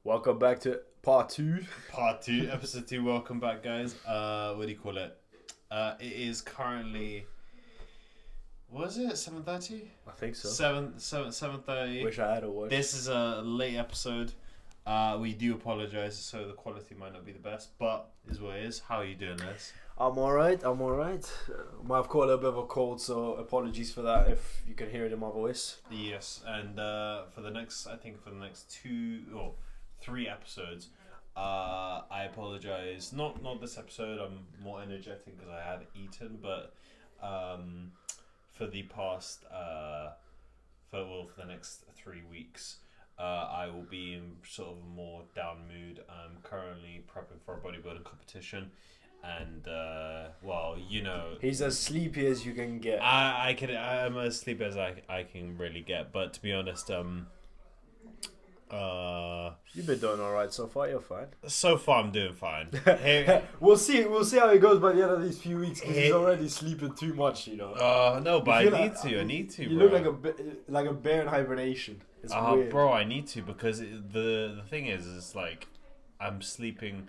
Welcome back to part 2. Part 2, episode 2. Welcome back, guys. What do you call it? It is currently, what is it, 7:30? I think so. 7:30. Wish I had a watch. This is a late episode. We do apologize, so the quality might not be the best, but is what it is. How are you doing, Les? I'm alright. I've caught a little bit of a cold, so apologies for that if you can hear it in my voice. Yes, and for the next 2 or 3 episodes, I apologize. Not this episode. I'm more energetic because I have eaten, but for the past for the next 3 weeks, I will be in sort of a more down mood. I'm currently prepping for a bodybuilding competition, and He's as sleepy as you can get. I'm as sleepy as I can really get. But to be honest, You've been doing alright so far. You're fine. So far, I'm doing fine. We'll see how it goes by the end of these few weeks because he's already sleeping too much. No, but I need to. You bro. look like a bear in hibernation. It's weird. Bro, I need to because the thing is like I'm sleeping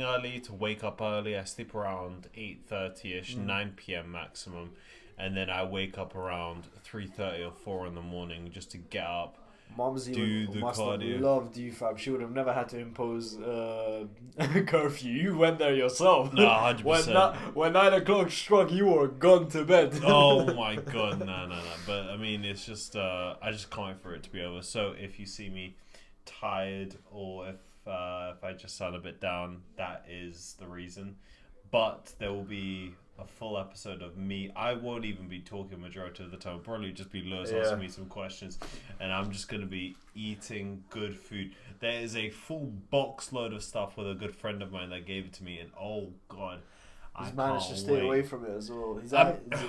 early to wake up early. I sleep around 8:30ish, 9 p.m. maximum, and then I wake up around 3:30 or 4 in the morning just to get up. Mumsy must cardio. have loved you, fam. She would have never had to impose curfew. You went there yourself. No, 100%. When 9 o'clock struck, you were gone to bed. Oh my god, no. But I mean, it's just I just can't wait for it to be over. So if you see me tired or if I just sound a bit down, that is the reason. But there will be a full episode of me. I won't even be talking majority of the time. It'll probably just be Lewis asking me some questions, and I'm just going to be eating good food. There is a full box load of stuff with a good friend of mine that gave it to me, and oh god, He's managed to stay away from it as well.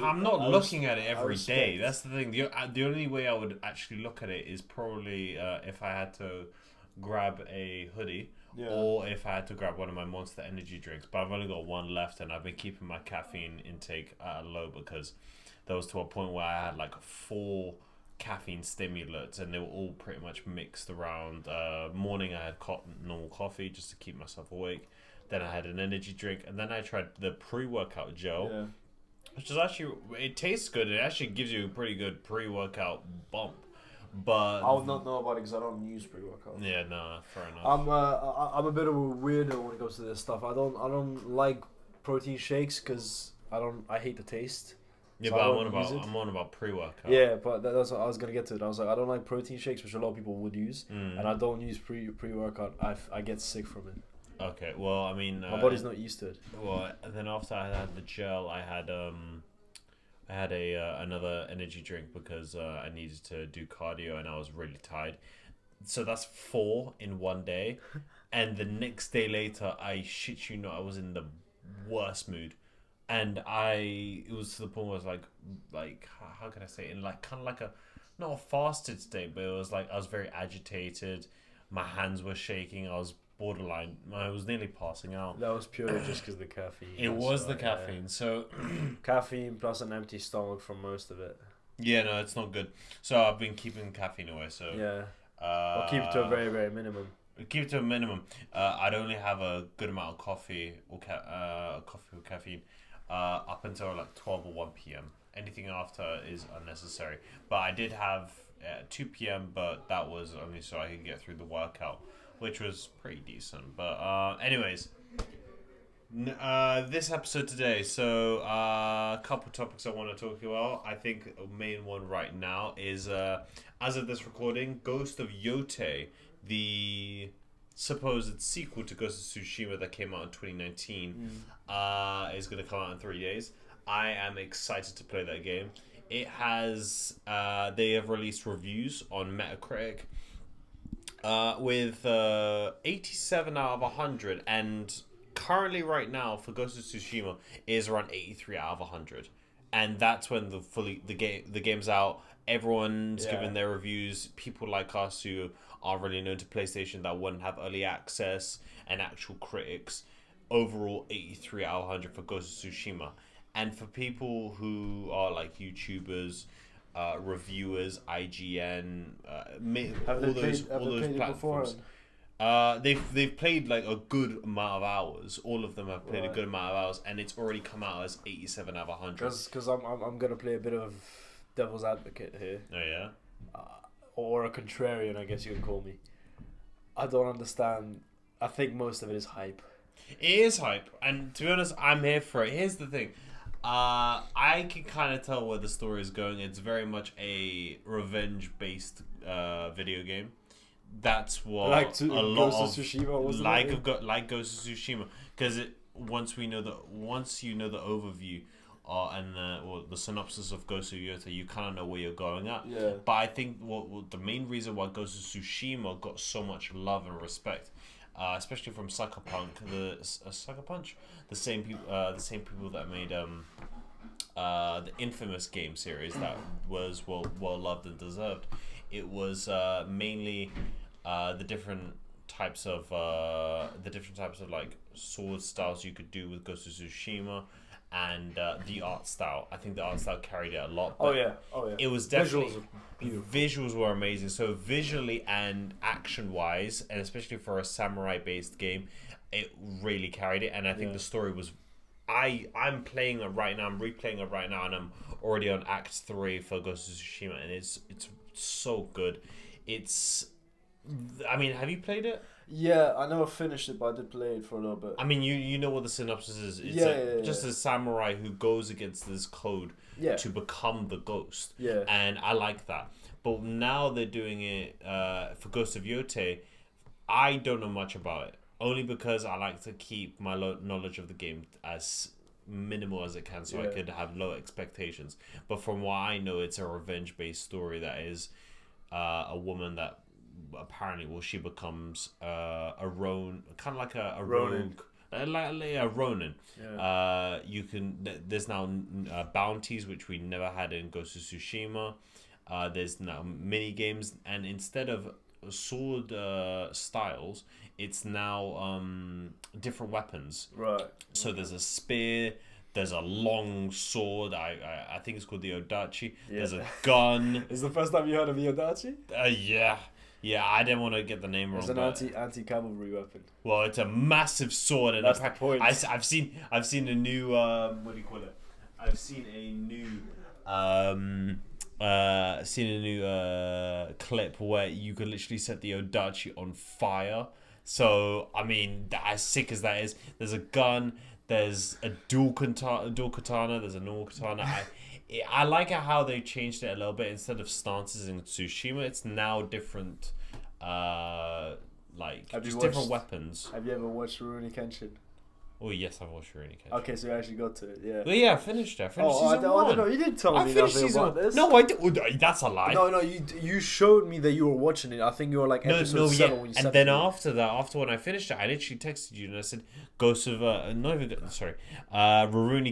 I'm not looking at it every day. That's the thing. The only way I would actually look at it is probably if I had to grab a hoodie. Yeah. Or if I had to grab one of my Monster energy drinks. But I've only got one left, and I've been keeping my caffeine intake low because there was to a point where I had like 4 caffeine stimulants, and they were all pretty much mixed around. Morning I had normal coffee just to keep myself awake. Then I had an energy drink, and then I tried the pre-workout gel, which is actually, it tastes good. It actually gives you a pretty good pre-workout bump. But I would not know about it because I don't use pre-workout. Yeah, no, fair enough. I'm a bit of a weirdo when it comes to this stuff. I don't like protein shakes because I hate the taste. Yeah, so but I'm on about pre-workout. Yeah, but that's what I was gonna get to it. I was like, I don't like protein shakes, which a lot of people would use, and I don't use pre-workout. I get sick from it. Okay, well, I mean, my body's not used to it. Well, then after I had the gel, I had another energy drink because I needed to do cardio and I was really tired. So that's 4 in one day, and the next day later, I shit you not, I was in the worst mood, and it was to the point where I was like how can I say it? In like kind of like not a fasted state, but it was like I was very agitated. My hands were shaking. I was borderline. I was nearly passing out. That was purely just because of the caffeine. It was the caffeine. Yeah. So caffeine plus an empty stomach from most of it. Yeah, no, it's not good. So I've been keeping caffeine away. So yeah, I'll keep it to a very, very minimum. Keep it to a minimum. I'd only have a good amount of coffee or coffee with caffeine up until like 12 or 1 p.m. Anything after is unnecessary. But I did have 2 p.m. but that was only so I could get through the workout, which was pretty decent. But anyways, this episode today, so a couple topics I want to talk about. I think the main one right now is, as of this recording, Ghost of Yote, the supposed sequel to Ghost of Tsushima that came out in 2019, is going to come out in 3 days. I am excited to play that game. It has, they have released reviews on Metacritic, with 87 out of 100, and currently right now for Ghost of Tsushima is around 83 out of 100, and that's when the game's out. Everyone's giving their reviews. People like us who are really known to PlayStation that wouldn't have early access, and actual critics, overall 83 out of 100 for Ghost of Tsushima. And for people who are like YouTubers, reviewers, IGN, all those platforms. They've played like a good amount of hours. All of them have played a good amount of hours, and it's already come out as 87 out of 100. Because I'm gonna play a bit of devil's advocate here. Oh yeah. Or a contrarian, I guess you can call me. I don't understand. I think most of it is hype. It is hype, and to be honest, I'm here for it. Here's the thing. I can kind of tell where the story is going. It's very much a revenge-based video game. That's what like a lot Ghost of Tsushima, wasn't like it? like Ghost of Tsushima, because once you know the overview and the synopsis of Ghost of Yota, you kind of know where you're going at. Yeah. But I think what the main reason why Ghost of Tsushima got so much love and respect, especially from Sucker Punch, the same people that made the infamous game series that was well loved and deserved. It was mainly the different types of like sword styles you could do with Ghost of Tsushima, and the art style. I think the art style carried it a lot. Oh yeah. It was definitely visuals were amazing. So visually and action wise, and especially for a samurai based game, it really carried it. And I think the story was. I'm playing it right now. I'm replaying it right now, and I'm already on Act 3 for Ghost of Tsushima, and it's so good. I mean, have you played it? Yeah, I never finished it, but I did play it for a little bit. I mean, you know what the synopsis is. It's just a samurai who goes against this code to become the ghost. Yeah. And I like that. But now they're doing it for Ghost of Yote. I don't know much about it. Only because I like to keep my knowledge of the game as minimal as it can, so I could have low expectations. But from what I know, it's a revenge-based story that is a woman that apparently, she becomes a ronin, kind of like a rogue, like a ronin. Yeah. There's now bounties, which we never had in Ghost of Tsushima. There's now mini games, and instead of sword styles, it's now different weapons. Right. So there's a spear, there's a long sword. I think it's called the Odachi. Yeah. There's a gun. Is the first time you heard of the Odachi? Yeah, I didn't want to get the name wrong. It's an anti-cavalry weapon. Well, it's a massive sword, and that's the point. I've seen a new what do you call it? I've seen a new clip where you could literally set the Odachi on fire. So I mean, as sick as that is, there's a gun, there's a dual katana, there's a normal katana. I like how they changed it a little bit. Instead of stances in Tsushima, it's now different, different weapons. Have you ever watched Rurouni Kenshin? Oh yes, I've watched Rurouni Kenshin. Okay, so you actually got to it, yeah. Well, yeah, I finished it. Season 1. I don't know. You didn't tell me nothing about this. No, I did. Oh, that's a lie. No, you showed me that you were watching it. I think you were like episode 7 when you said. And then after when I finished it, I literally texted you and I said, Rurouni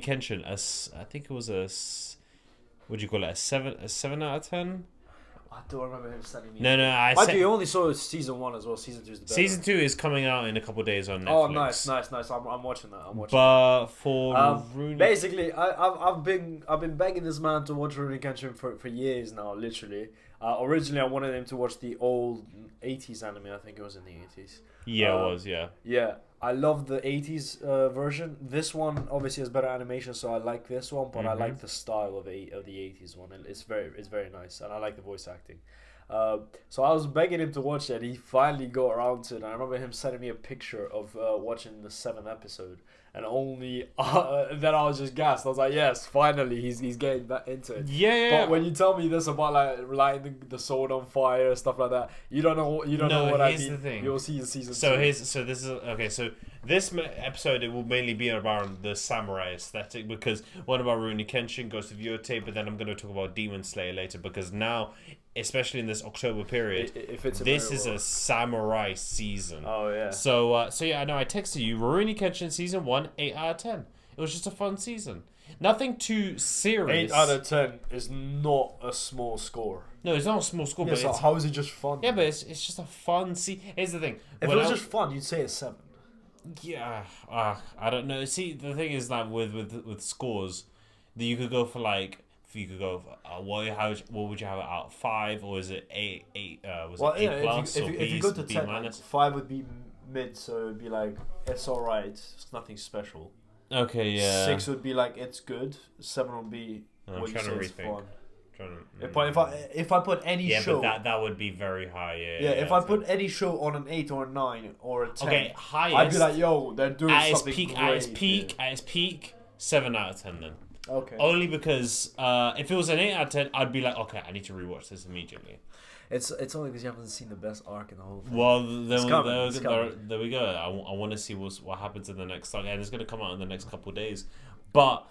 Kenshin. I think it was what do you call it? A 7 out of 10? I don't remember him sending me. No. You only saw season 1 as well. Season 2 is the better. Season 2 is coming out in a couple of days on Netflix. Oh, nice. I'm watching that. For Rurouni... basically, I've been begging this man to watch Rurouni Kenshin for years now. Literally, originally I wanted him to watch the old 80s anime. I think it was in the 80s. Yeah, it was. Yeah. Yeah. I love the 80s version. This one obviously has better animation, so I like this one. But I like the style of the 80s one. It's very nice, and I like the voice acting. So I was begging him to watch it. He finally got around to it. And I remember him sending me a picture of watching the 7th episode, and only then I was just gassed. I was like, yes, finally he's getting back into it. Yeah. But when you tell me this about like lighting the sword on fire, stuff like that, you don't know what I mean. The thing. You'll see in season 2. So this is okay. So this episode, it will mainly be around the samurai aesthetic, because one about Rurouni Kenshin, Ghost of Yote, but then I'm going to talk about Demon Slayer later, because now, especially in this October period, this is a samurai season. Oh yeah. So I know I texted you Rurouni Kenshin season 1, 8 out of 10. It was just a fun season. Nothing too serious. 8 out of 10 is not a small score. No, it's not a small score. Yeah, but so how is it just fun? Yeah, but it's just a fun Here's the thing. If it was just fun, you'd say a 7. Yeah, I don't know. See, the thing is that with scores, that you could go for like if you could go, what would you have it out? 5 or is it 8? Was Well, it 8 plus or if you go to B 10, minus? 5 would be mid, so it'd be like it's alright. It's nothing special. Okay, yeah. 6 would be like it's good. 7 would be what you say is fun. If I put any show, but that would be very high. If I put any show on an 8 or a 9 or a 10, okay, highest, I'd be like, yo, they're doing something great. At its peak, 7 out of 10 then. Okay. Only because if it was an 8 out of 10, I'd be like, okay, I need to rewatch this immediately. It's only because you haven't seen the best arc in the whole thing. Well, there we go. I want to see what happens in the next arc, and it's going to come out in the next couple of days. But,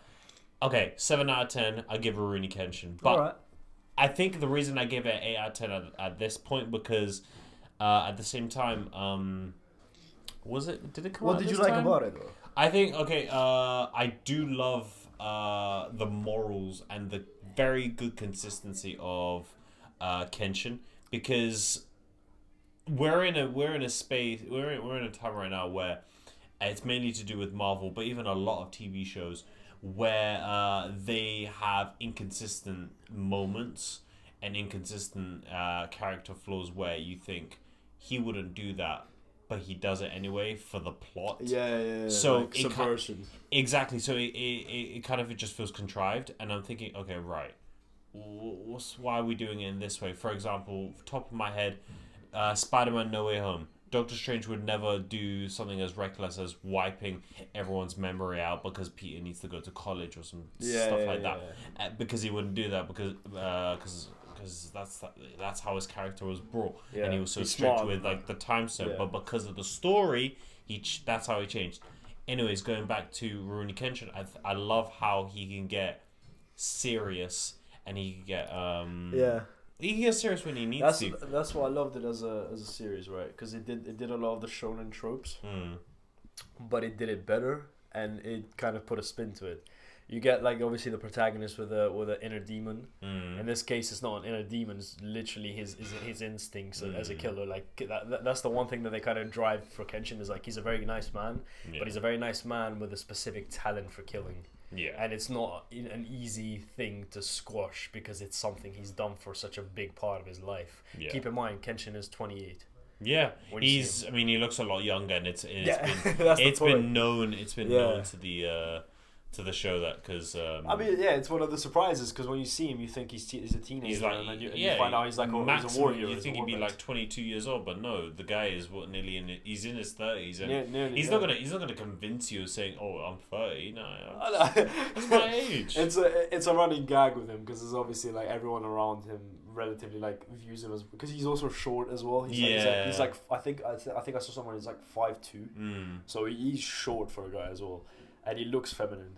okay, 7 out of 10, I give Rurouni Kenshin. But alright. I think the reason I give it 8 out of 10 at this point, because at the same time, did it come out What did you this like time? about it, though? I think, I do love the morals and the very good consistency of Kenshin, because we're in a space, we're in a time right now where it's mainly to do with Marvel, but even a lot of TV shows where they have inconsistent moments and inconsistent character flaws where you think he wouldn't do that, but he does it anyway for the plot. Yeah. So like subversion. Exactly. So it kind of just feels contrived, and I'm thinking, okay, right. Why are we doing it in this way? For example, top of my head, Spider-Man No Way Home. Doctor Strange would never do something as reckless as wiping everyone's memory out because Peter needs to go to college or some stuff like that. Because he wouldn't do that because that's how his character was brought, and he was so strict with like the time stone. But because of the story, that's how he changed. Anyways, going back to Rurouni Kenshin, I love how he can get serious. And he can get he can get serious when he needs to. That's why I loved it as a series, right? Because it did a lot of the shonen tropes, but it did it better, and it kind of put a spin to it. You get like obviously the protagonist with a inner demon. In this case, it's not an inner demon; it's literally his instincts as a killer. Like that's the one thing that they kind of drive for Kenshin is like he's a very nice man, but he's a very nice man with a specific talent for killing. Yeah. And it's not an easy thing to squash because it's something he's done for such a big part of his life. Yeah. Keep in mind, Kenshin is 28. Yeah, he looks a lot younger, and it's been known to the show that because it's one of the surprises because when you see him, you think he's a teenager, and then you find out he's like he's a warrior. You think he'd be like 22 years old, but no, the guy is he's in his 30s, and he's not gonna convince you saying, "Oh, I'm 30." No, that's my age. It's a running gag with him because it's obviously like everyone around him relatively like views him as because he's also short as well. He's like I think I saw someone who's like 5'2", so he's short for a guy as well, and he looks feminine.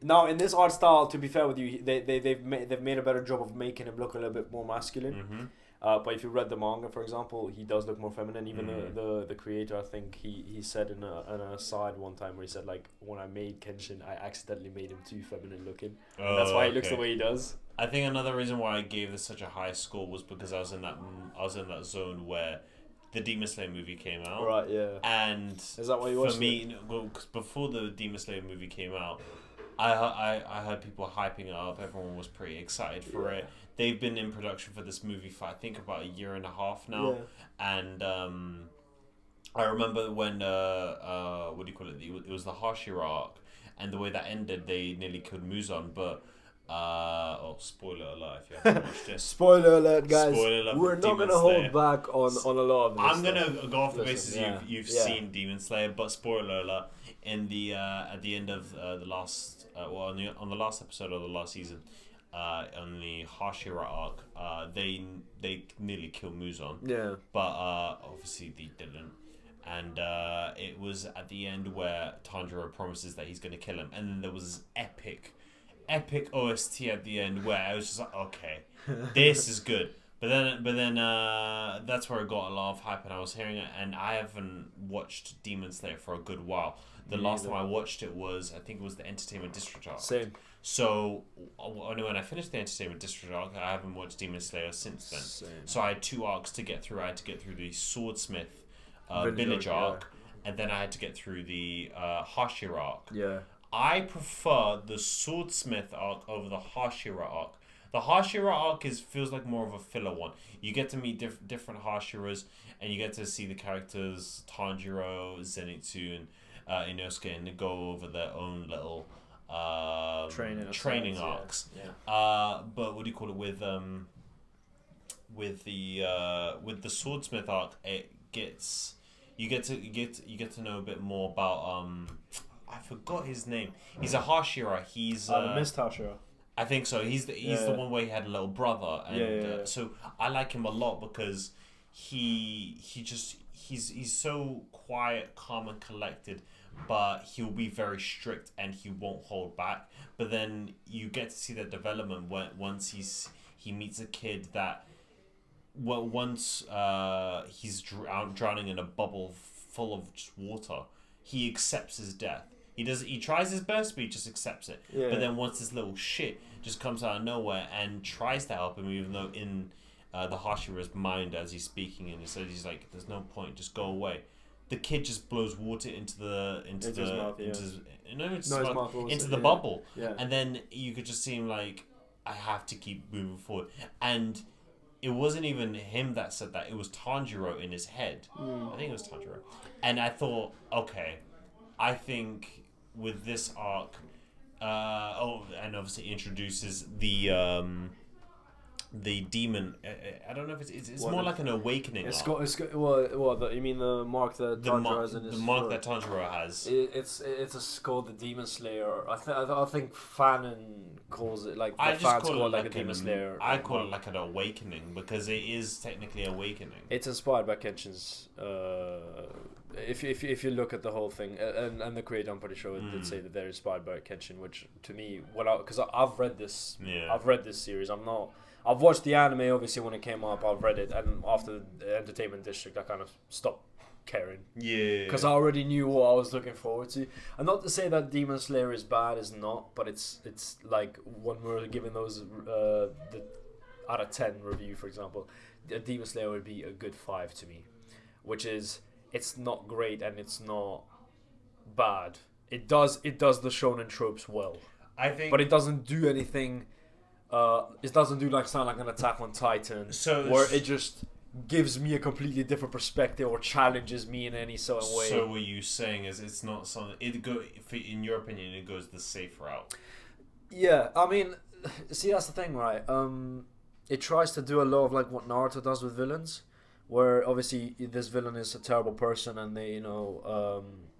Now, in this art style, to be fair with you, they've made a better job of making him look a little bit more masculine. But if you read the manga, for example, he does look more feminine. Even the creator, I think he said in an aside one time where he said like, when I made Kenshin, I accidentally made him too feminine looking. And that's why he looks the way he does. I think another reason why I gave this such a high score was because I was in that zone where the Demon Slayer movie came out. Right. Yeah. And is that why you watched it? Because before the Demon Slayer movie came out, I heard people hyping it up. Everyone was pretty excited for it. They've been in production for this movie for I think about a year and a half now, and I remember when what do you call it? It was the Hashira arc, and the way that ended, they nearly killed Muzan, but. Spoiler alert if you haven't watched it. Spoiler alert, guys. Spoiler alert. We're not going to hold back on a lot of this. I'm going to go off the basis you've seen Demon Slayer, but spoiler alert, in the at the end of the last on the last episode of the last season, on the Hashira arc, they nearly killed Muzan. Yeah. But obviously they didn't. And it was at the end where Tanjiro promises that he's going to kill him, and then there was epic OST at the end where I was just like, okay, this is good. But then that's where it got a lot of hype, and I was hearing it, and I haven't watched Demon Slayer for a good while. The last time I watched it was, I think it was the Entertainment District arc. Same. So when I finished the Entertainment District arc, I haven't watched Demon Slayer since then. Same. So I had 2 arcs to get through. I had to get through the Swordsmith Village arc, and then I had to get through the Hashira arc. Yeah. I prefer the Swordsmith arc over the Hashira arc. The Hashira arc feels like more of a filler one. You get to meet different Hashiras, and you get to see the characters Tanjiro, Zenitsu, and Inosuke, and they go over their own little training arcs. Yeah. But what do you call it with the Swordsmith arc? You get to know a bit more about I forgot his name. He's a Hashira. He's the Mist Hashira. I think so. He's the one where he had a little brother, and so I like him a lot because he's so quiet, calm, and collected, but he'll be very strict and he won't hold back. But then you get to see that development once he meets a kid that once he's drowning in a bubble full of just water, he accepts his death. He tries his best, but he just accepts it. Yeah. But then once this little shit just comes out of nowhere and tries to help him, even though in the Hashira's mind as he's speaking, and he says he's like, "There's no point, just go away." The kid just blows water into the bubble, and then you could just see him like, "I have to keep moving forward." And it wasn't even him that said that; it was Tanjiro in his head. I think it was Tanjiro, and I thought, okay, I think with this arc, and obviously introduces the demon. I don't know if it's more like an awakening. It's arc. You mean the mark that Tanjiro has in his the mark that Tanjiro has. It's called the Demon Slayer. I think Fanon calls it like. I just call it like a Demon Slayer. I call it like an awakening because it is technically awakening. It's inspired by Kenshin's. If you look at the whole thing, and the creator, I'm pretty sure did say that they're inspired by Kenshin, which to me, because I've read this, I've read this series. I've watched the anime obviously when it came up. I've read it, and after the Entertainment District, I kind of stopped caring. Yeah. Because I already knew what I was looking forward to. And not to say that Demon Slayer is bad, is not, but it's like when we're giving those the out of 10 review, for example, Demon Slayer would be a good 5 to me, which is. It's not great and it's not bad. It does the shonen tropes well. I think, but it doesn't do anything. It doesn't do sound like an Attack on Titan, where it just gives me a completely different perspective or challenges me in any certain way. So what you saying is it's not something. In your opinion, it goes the safe route. Yeah, I mean, see that's the thing, right? It tries to do a lot of what Naruto does with villains. Where obviously this villain is a terrible person and they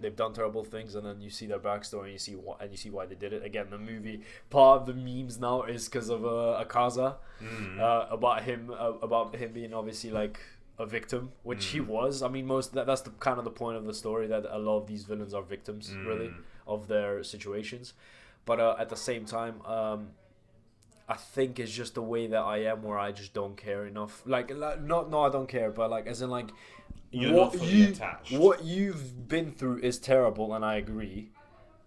they've done terrible things, and then you see their backstory and you see why they did it. Again, the movie, part of the memes now is because of Akaza, about him being obviously a victim, which he was. I mean, that's the kind of the point of the story, that a lot of these villains are victims really of their situations, but at the same time, I think it's just the way that I am, where I just don't care enough. I don't care, but as in you're not fully attached. What you've been through is terrible, and I agree.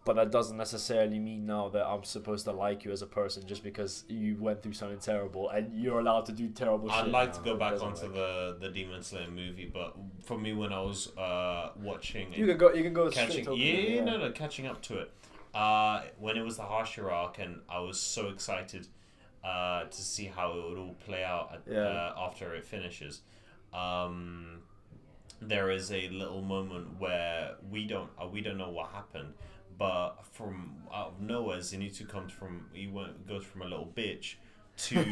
But that doesn't necessarily mean now that I'm supposed to like you as a person just because you went through something terrible and you're allowed to do terrible shit. I'd like to go back onto the Demon Slayer movie, but for me, when I was watching, you can go catching up to it. When it was the Hashira arc, and I was so excited. To see how it would all play out after it finishes. There is a little moment where we don't know what happened, but from out of nowhere, Zenitsu goes from a little bitch to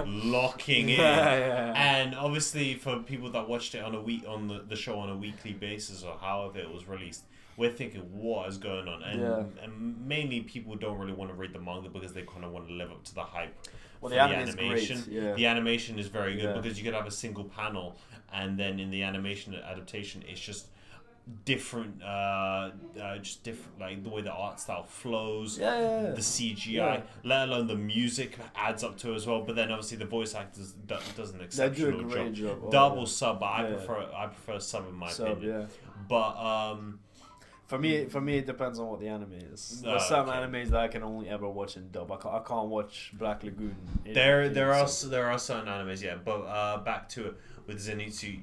locking in, and obviously for people that watched it on the show on a weekly basis or however it was released, we're thinking, what is going on? And mainly people don't really want to read the manga because they kind of want to live up to the hype. Well, the animation. Is great. The animation is very good because you could have a single panel, and then in the animation adaptation, it's just different, like the way the art style flows, the CGI, let alone the music adds up to it as well. But then obviously the voice actors does an exceptional job. Double sub, but I prefer sub in my opinion. But For me, it depends on what the anime is. There's some animes that I can only ever watch in dub. I can't watch Black Lagoon. There are certain animes, yeah. But back to it with Zenitsu,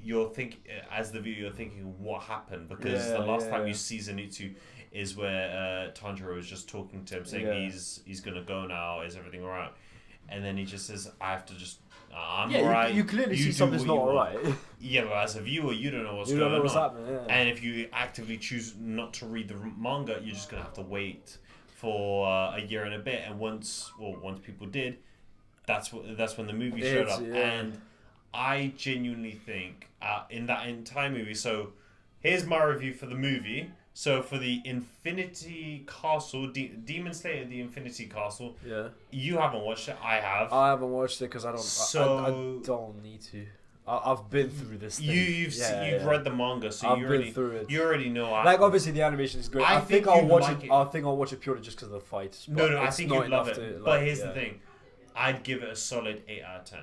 as the viewer, you're thinking what happened, because the last time you see Zenitsu is where Tanjiro is just talking to him, saying he's gonna go now. Is everything alright? And then he just says, "I have to just." I'm alright. You clearly see something's not alright. Yeah, but as a viewer, you don't know what's going on. Happening, yeah. And if you actively choose not to read the manga, you're just gonna have to wait for a year and a bit. And once people did, that's when the movie showed up. Yeah. And I genuinely think in that entire movie. So here's my review for the movie. So for the Infinity Castle, Demon Slayer, the Infinity Castle. Yeah. You haven't watched it. I have. I haven't watched it because I don't. I don't need to. I've been through this thing. You've read the manga, so you already know. Like obviously the animation is great. I think I'll watch it. I think I'll watch it purely just because of the fights. No, I think you'd love it. But here's the thing, I'd give it a solid 8 out of 10.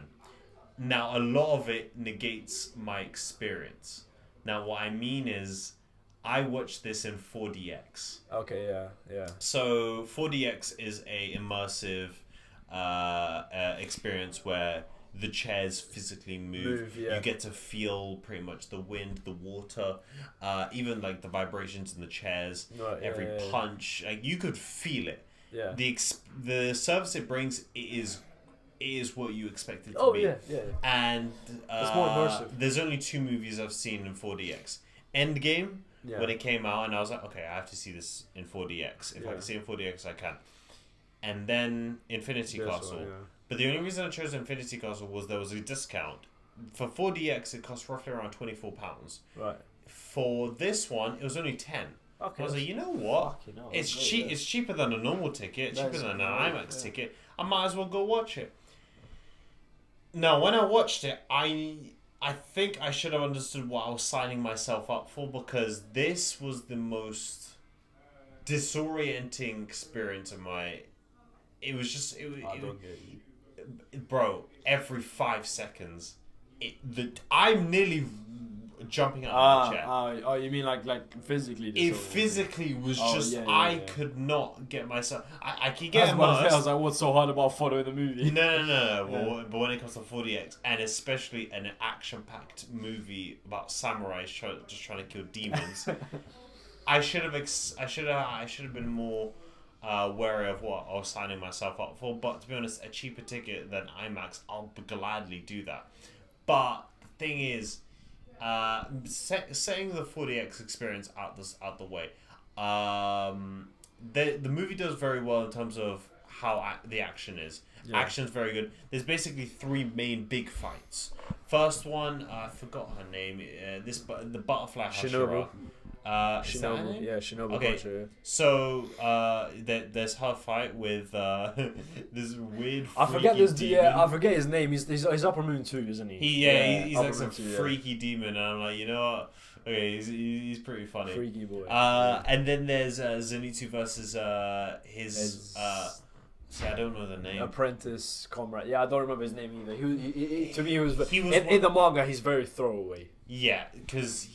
Now a lot of it negates my experience. Now what I mean is, I watched this in 4DX. Okay, yeah. So 4DX is a immersive experience where the chairs physically move. You get to feel pretty much the wind, the water, even like the vibrations in the chairs. Right, every punch, like you could feel it. Yeah. The service it brings is what you expect it to be. Yeah. And it's more immersive. There's only 2 movies I've seen in 4DX. Endgame. Yeah. When it came out, and I was like, okay, I have to see this in 4DX. If I can see it in 4DX, I can. And then Infinity Castle. But the only reason I chose Infinity Castle was there was a discount. For 4DX, it cost roughly around £24. Right. For this one, it was only 10. Okay. I was like, you know what? It's cheap. It's cheaper than a normal ticket. Cheaper than an IMAX ticket. I might as well go watch it. Now, when I watched it, I think I should have understood what I was signing myself up for, because this was the most disorienting experience of my. It was just. I don't get you. Bro, every 5 seconds, I'm nearly jumping out of my chair. Oh, you mean like physically? It physically was just. I could not get myself. I could get immersed. I was like, what's so hard about following the movie? No. But when it comes to 4DX, and especially an action-packed movie about samurais just trying to kill demons, I should have been more wary of what I was signing myself up for. But to be honest, a cheaper ticket than IMAX, I'll gladly do that. But the thing is, setting the 4DX experience out the way, the movie does very well in terms of how the action is. Yeah. Action's very good. There's basically 3 main big fights. First one, I forgot her name. The butterfly Hashira. Shinobu. Yeah, Shinobu. Okay, Hashira. So there's her fight with this weird. I forget his name. He's Upper Moon too, isn't he? He's like some freaky demon, and I'm like, you know what? Okay, he's pretty funny. Freaky boy. And then there's Zenitsu versus his. See, I don't know the name. Apprentice comrade. Yeah, I don't remember his name either. He to me, he was in the manga. He's very throwaway. Yeah, because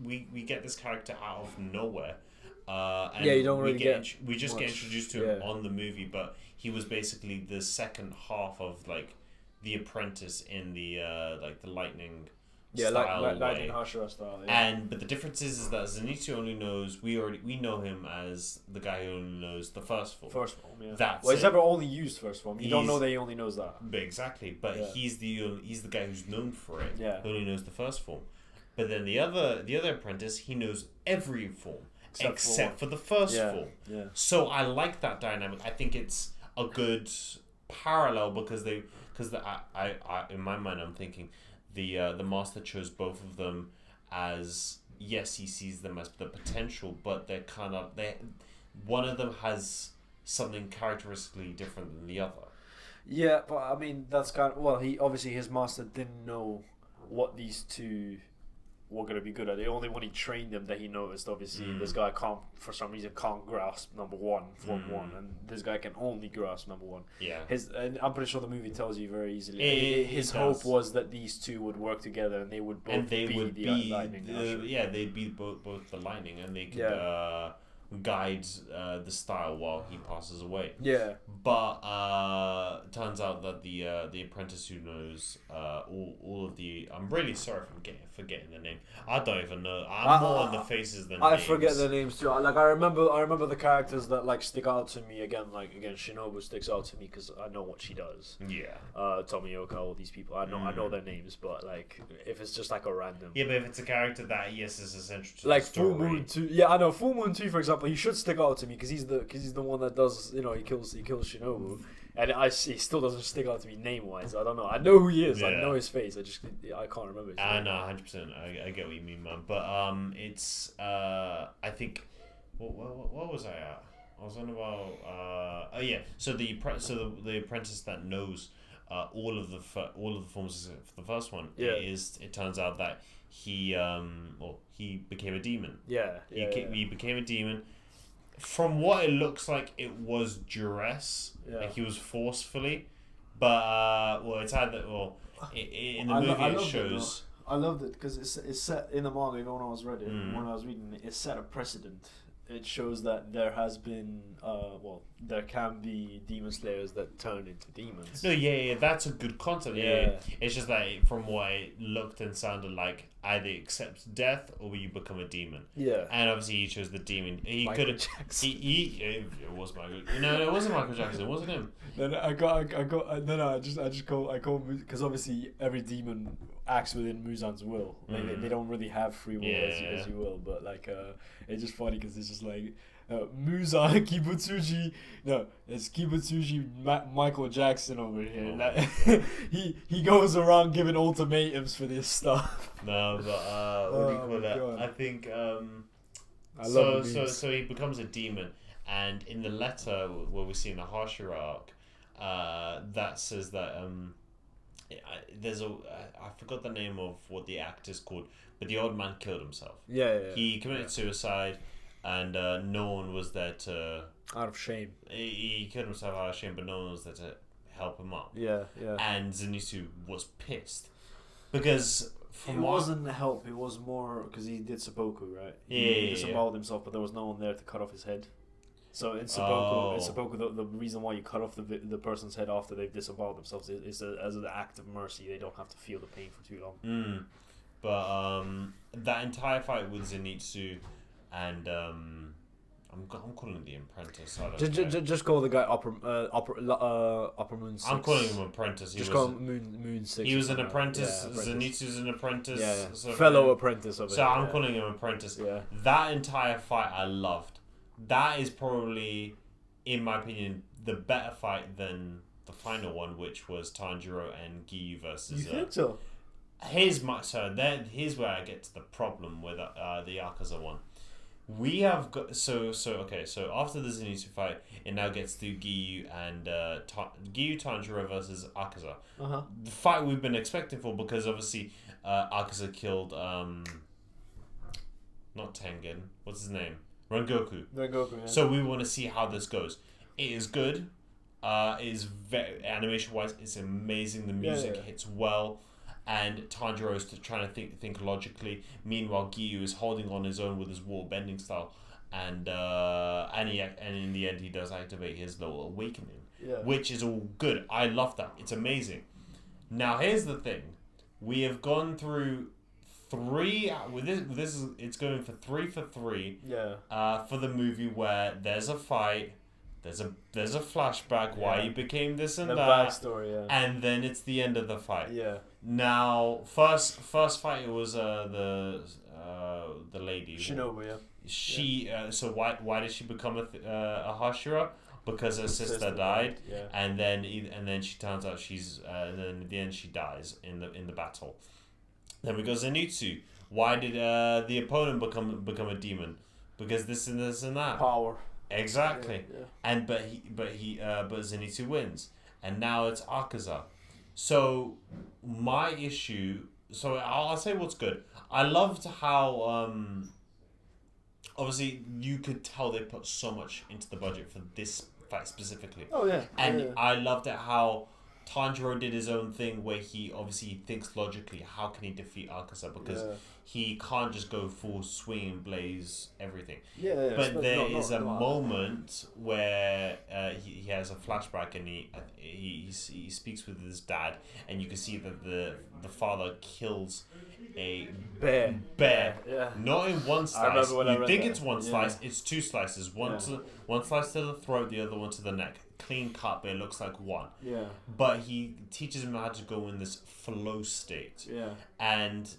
we get this character out of nowhere. And you don't really get. We just get introduced to him on the movie, but he was basically the second half of like the apprentice in the the lightning. Yeah, like Hashira style. Yeah. But the difference is that Zenitsu only knows we know him as the guy who only knows the first form. Yeah. He's never only used first form. You don't know that he only knows that. Exactly, but he's the guy who's known for it. Yeah. Who only knows the first form. But then the other apprentice, he knows every form except for the first form. Yeah. So I like that dynamic. I think it's a good parallel because I in my mind I'm thinking. The master chose both of them as, yes, he sees them as the potential, but they're one of them has something characteristically different than the other. Yeah, but I mean that's his master didn't know what these two were going to be good at it. Only when he trained them that he noticed, obviously, this guy for some reason can't grasp number one, form one, and this guy can only grasp number one. Yeah. And I'm pretty sure the movie tells you very easily. His hope was that these two would work together and they would both be the lightning. They'd be both the lightning, and they could guide the style while he passes away. Yeah. But turns out that the apprentice who knows all of the... I'm really sorry for forgetting the name. I don't even know. I'm more on the faces than names. I forget the names too. Like I remember the characters that like stick out to me again. Like again, Shinobu sticks out to me because I know what she does. Yeah. Tomioka, all these people. I know their names, but like if it's just like a random. Yeah, but if it's a character that is essential to like the story. Full Moon 2. Yeah, I know Full Moon 2, for example. He should stick out to me because he's the one that does, he kills Shinobu, and he still doesn't stick out to me name wise. I don't know. I know who he is. I know his face. I can't remember his name. No, 100%. I get what you mean, man. But it's I think what was I at? I was on about So the apprentice that knows all of the forms of the first one it turns out that he became a demon. He became a demon. From what it looks like, it was duress. Like he was forcefully, but it's either in the movie it shows. I loved it because it's set in the manga. Even when I was reading it, it set a precedent. It shows that there has been, there can be demon slayers that turn into demons. No, that's a good concept. Yeah. It's just that from what it looked and sounded like, either accept death or you become a demon. Yeah. And obviously he chose the demon. He could have. It was Michael. No, it wasn't Michael Jackson. It wasn't him. I just call because obviously every demon acts within Muzan's will. Like they don't really have free will as you will, but like it's just funny because it's just like Muzan Kibutsuji. No, it's Kibutsuji Michael Jackson over here. Like, he goes around giving ultimatums for this stuff. No, but what do you call that? God. I think so he becomes a demon, and in the letter where we see in the Hashira arc, that says that there's I forgot the name of what the act is called, but the old man killed himself. He committed suicide, and no one was there to... Out of shame. He killed himself out of shame, but no one was there to help him up. And Zenitsu was pissed. Because... It wasn't help, it was more... Because he did seppuku, right? He disemboweled himself, but there was no one there to cut off his head. So in seppuku, the reason why you cut off the person's head after they've disemboweled themselves is as an act of mercy. They don't have to feel the pain for too long. But that entire fight with Zenitsu and I'm calling him the apprentice. Just call the guy Upper Moon 6. I'm calling him apprentice. Call him Moon 6. He was an apprentice. Zenitsu's an apprentice. Fellow apprentice of it. So I'm calling him apprentice. That entire fight I loved. That is probably, in my opinion, the better fight than the final one, which was Tanjiro and Giyu versus... You think so? Here's where I get to the problem with the Yakuza one. We have got so after the Zenitsu fight, it now gets to Giyu and Giyu Tanjiro versus Akaza. The fight we've been expecting for, because obviously Akaza killed not Tengen, what's his name? Rengoku. Yeah. So we want to see how this goes. It is good. It is very animation wise. It's amazing. The music hits well, and Tanjiro is trying to think logically. Meanwhile, Giyu is holding on his own with his wall bending style, and in the end he does activate his little awakening, which is all good. I love that. It's amazing. Now here's the thing: we have gone through. It's going for 3 for 3. For the movie where there's a fight, there's a flashback why he became this and the that backstory, and then it's the end of the fight. Now first fight it was the lady Shinobu. She so why did she become a Hashira? Because her sister died, and then she turns out she's and then at the end she dies in the battle. Then we go Zenitsu. Why did the opponent become a demon? Because this and that. Power. Exactly. And but Zenitsu wins, and now it's Akaza. So my issue So I'll say what's good. I loved how obviously you could tell they put so much into the budget for this fight specifically. Oh yeah. And I loved it how Tanjiro did his own thing where he obviously thinks logically how can he defeat Akaza because he can't just go full swing and blaze everything. But there is a moment where he has a flashback and he speaks with his dad and you can see that the father kills a bear. Yeah. Not in one slice. You think it's one slice, it's two slices. One slice to the throat, the other one to the neck. Clean cut, but it looks like one. Yeah. But he teaches him how to go in this flow state. Yeah. And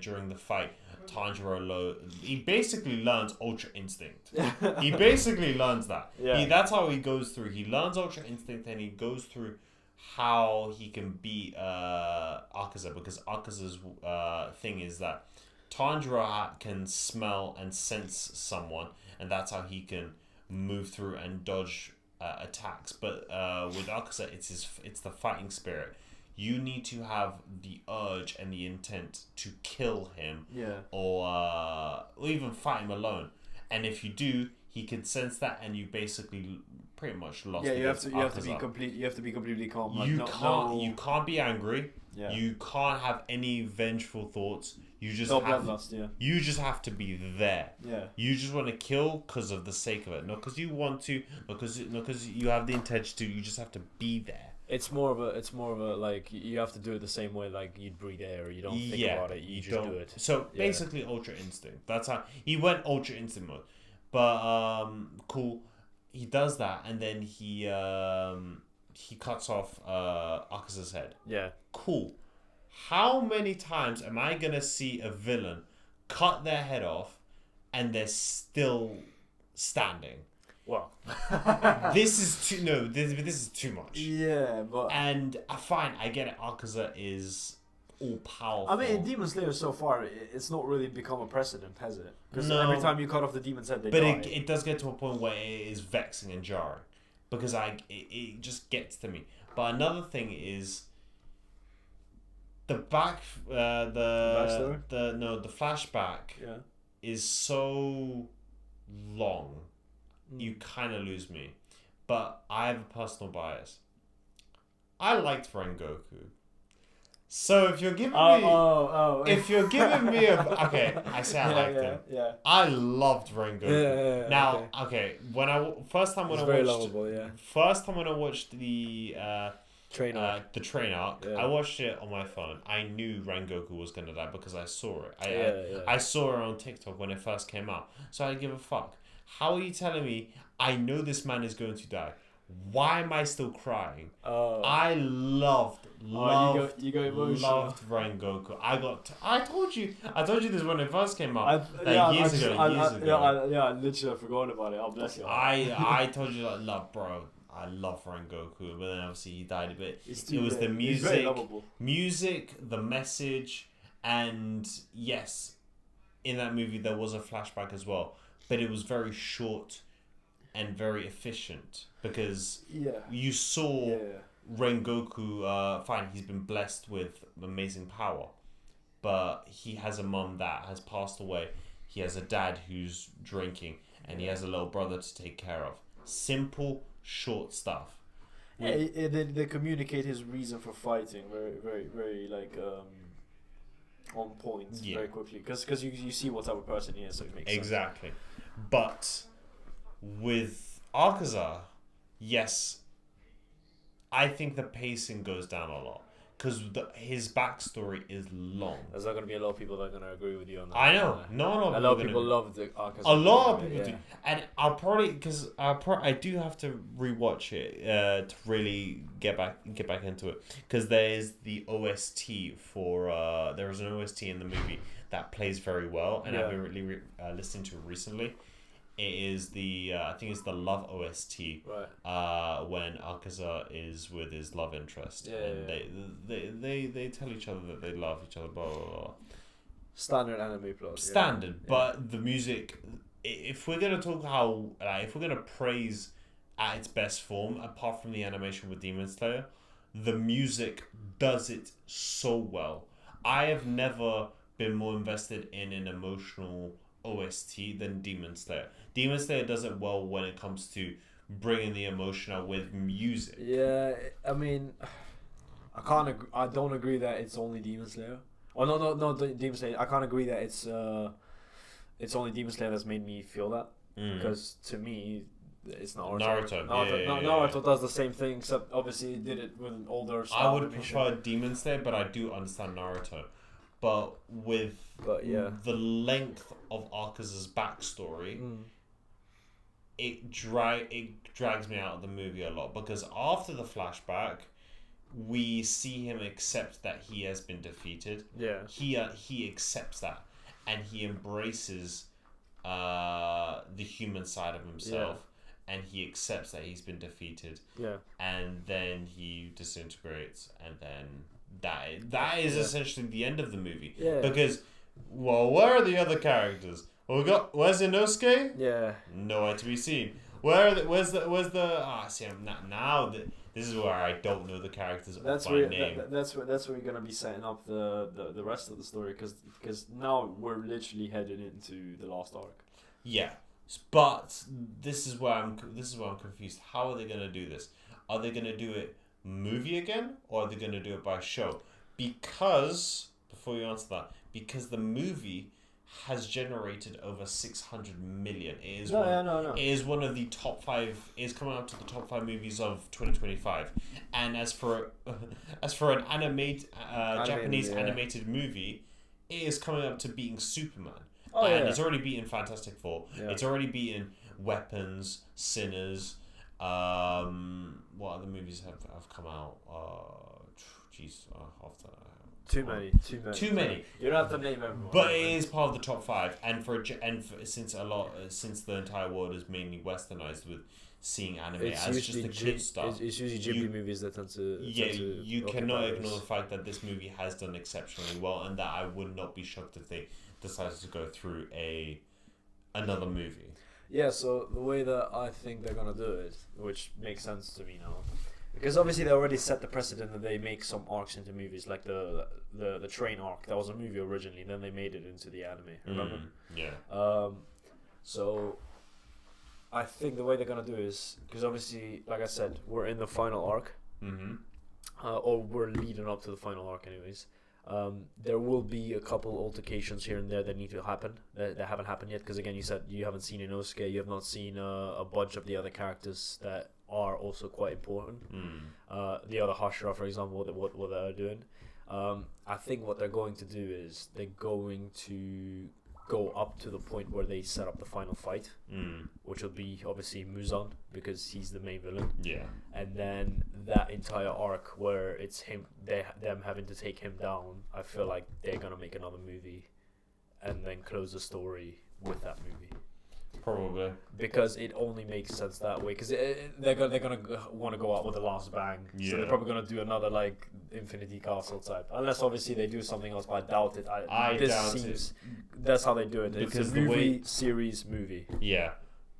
during the fight, Tanjiro he basically learns Ultra Instinct. He basically learns that. Yeah. That's how he goes through. He learns Ultra Instinct and he goes through how he can beat Akaza because Akaza's thing is that Tanjiro can smell and sense someone, and that's how he can move through and dodge attacks. But with Akaza, it's the fighting spirit. You need to have the urge and the intent to kill him, or even fight him alone. And if you do, he can sense that, and you basically pretty much lost. Yeah, you have to be completely calm. Like, you can't be angry. Yeah. You can't have any vengeful thoughts. You just you just have to be there. Yeah. You just want to kill because of the sake of it, not because you want to, because you have the intention to. You just have to be there. It's more of a like you have to do it the same way like you'd breathe air. You don't think about it. You just do it. So basically, Ultra Instinct. That's how he went Ultra Instinct mode. But cool. He does that, and then he cuts off Akaza's head. Yeah. Cool. How many times am I gonna see a villain cut their head off, and they're still standing? Well, this is too much. Yeah, but fine, I get it. Akaza is all powerful. I mean, in Demon Slayer so far, it's not really become a precedent, has it? Because every time you cut off the demon's head, they die. But it does get to a point where it is vexing and jarring, because it just gets to me. But another thing is the flashback is so long. You kind of lose me. But I have a personal bias. I liked Rengoku. So if you're giving me okay, I say I liked him. Yeah. I loved Rengoku. Now, okay, first time when I watched the train arc. The train arc, I watched it on my phone. I knew Rengoku was gonna die because I saw it. I saw it on TikTok when it first came out. So I give a fuck. How are you telling me I know this man is going to die? Why am I still crying? I loved Rengoku. I told you this when it first came out. Years ago. I literally forgot about it. Oh, bless you. I told you bro. I love Rengoku, but then obviously he died a bit. It was the music, the message, and yes, in that movie there was a flashback as well. But it was very short and very efficient because you saw Rengoku. Fine, he's been blessed with amazing power, but he has a mum that has passed away. He has a dad who's drinking, and he has a little brother to take care of. Simple, short stuff. Yeah, they communicate his reason for fighting very, very, very on point very quickly because you see what type of person he is, so it makes sense. Exactly. But with Akaza, yes, I think the pacing goes down a lot because his backstory is long. There's not going to be a lot of people that are going to agree with you on that. I know. A lot of people love the Akaza. A lot of people do. And I'll probably, because I do have to rewatch it to really get back into it. Because there is the OST for, there was an OST in the movie that plays very well. And I've been really listening to it recently. It is I think it's the Love OST, right? When Akaza is with his love interest, they tell each other that they love each other, blah blah blah. Standard anime plot. Standard, but the music. If we're gonna talk if we're gonna praise at its best form, apart from the animation with Demon Slayer, the music does it so well. I have never been more invested in an emotional OST than Demon Slayer. Demon Slayer does it well when it comes to bringing the emotion out with music. Yeah, I mean, I can't. I don't agree that it's only Demon Slayer. Oh no, Demon Slayer. I can't agree that it's only Demon Slayer that's made me feel that. Because to me, it's Naruto. Naruto does the same thing, except obviously it did it with an older style. I would prefer Demon Slayer, but I do understand Naruto. But the length of Arcus's backstory, it drags me out of the movie a lot, because after the flashback, we see him accept that he has been defeated. Yeah. He accepts that, and he embraces the human side of himself, and he accepts that he's been defeated. Yeah. And then he disintegrates, and then that is essentially the end of the movie. Yeah. Because, well, where are the other characters? Well, where's Inosuke? Yeah. Nowhere to be seen. Where's the this is where I don't know the characters by name. That's where you're gonna be setting up the rest of the story, because now we're literally headed into the last arc. Yeah, but this is where I'm confused. How are they gonna do this? Are they gonna do it movie again, or are they gonna do it by show? Because before you answer that, because the movie has generated over 600 million. It is one of the top 5. It is coming up to the top 5 movies of 2025. And as for an Japanese animated movie, it is coming up to beating Superman. It's already beaten Fantastic Four. Yeah. It's already beaten Weapons, Sinners. What other movies have come out? Too many. You don't have to name everyone. But it is part of the top 5, and since the entire world is mainly westernized with seeing anime as just the kid stuff. It's usually Ghibli movies that tend to. You cannot ignore the fact that this movie has done exceptionally well, and that I would not be shocked if they decided to go through another movie. Yeah. So the way that I think they're gonna do it, which makes sense to me now. Because obviously they already set the precedent that they make some arcs into movies, like the train arc. That was a movie originally, then they made it into the anime. Remember? Yeah. So I think the way they're gonna do is, because obviously, like I said, we're in the final arc, or we're leading up to the final arc, anyways. There will be a couple altercations here and there that need to happen that haven't happened yet. Because again, you said you haven't seen Inosuke, you have not seen a bunch of the other characters that are also quite important. The other Hashira, for example, what they're doing. I think what they're going to do is they're going to go up to the point where they set up the final fight, which will be obviously Muzan, because he's the main villain. Yeah. And then that entire arc where it's them having to take him down, I feel like they're gonna make another movie, and then close the story with that movie. Probably. Because it only makes sense that way. Because they're gonna want to go out with the last bang. Yeah. So they're probably gonna do another like Infinity Castle type. Unless obviously they do something else, but I doubt it. I doubt it. That's how they do it. Because it's a movie series movie. Yeah.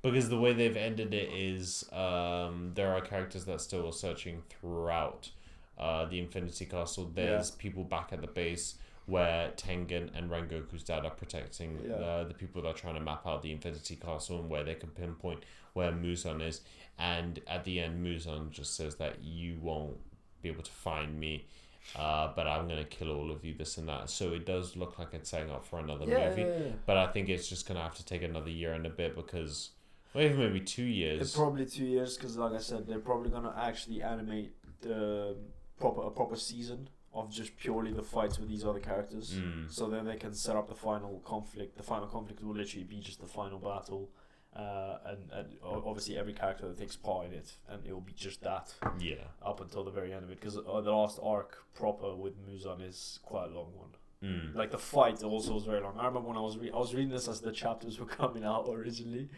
Because the way they've ended it is there are characters that still are searching throughout the Infinity Castle. There's people back at the base where Tengen and Rengoku's dad are protecting the people that are trying to map out the Infinity Castle, and where they can pinpoint where Muzan is. And at the end, Muzan just says that you won't be able to find me, but I'm going to kill all of you, this and that. So it does look like it's setting up for another movie. Yeah. But I think it's just going to have to take another year and a bit, because... Well, even maybe 2 years. It's probably 2 years, because like I said, they're probably going to actually animate a proper season of just purely the fights with these other characters. So then they can set up the final conflict. The final conflict will literally be just the final battle. And obviously every character that takes part in it, and it will be just that. Yeah. Up until the very end of it, because the last arc proper with Muzan is quite a long one. Like the fight also was very long. I remember when I was reading this as the chapters were coming out originally.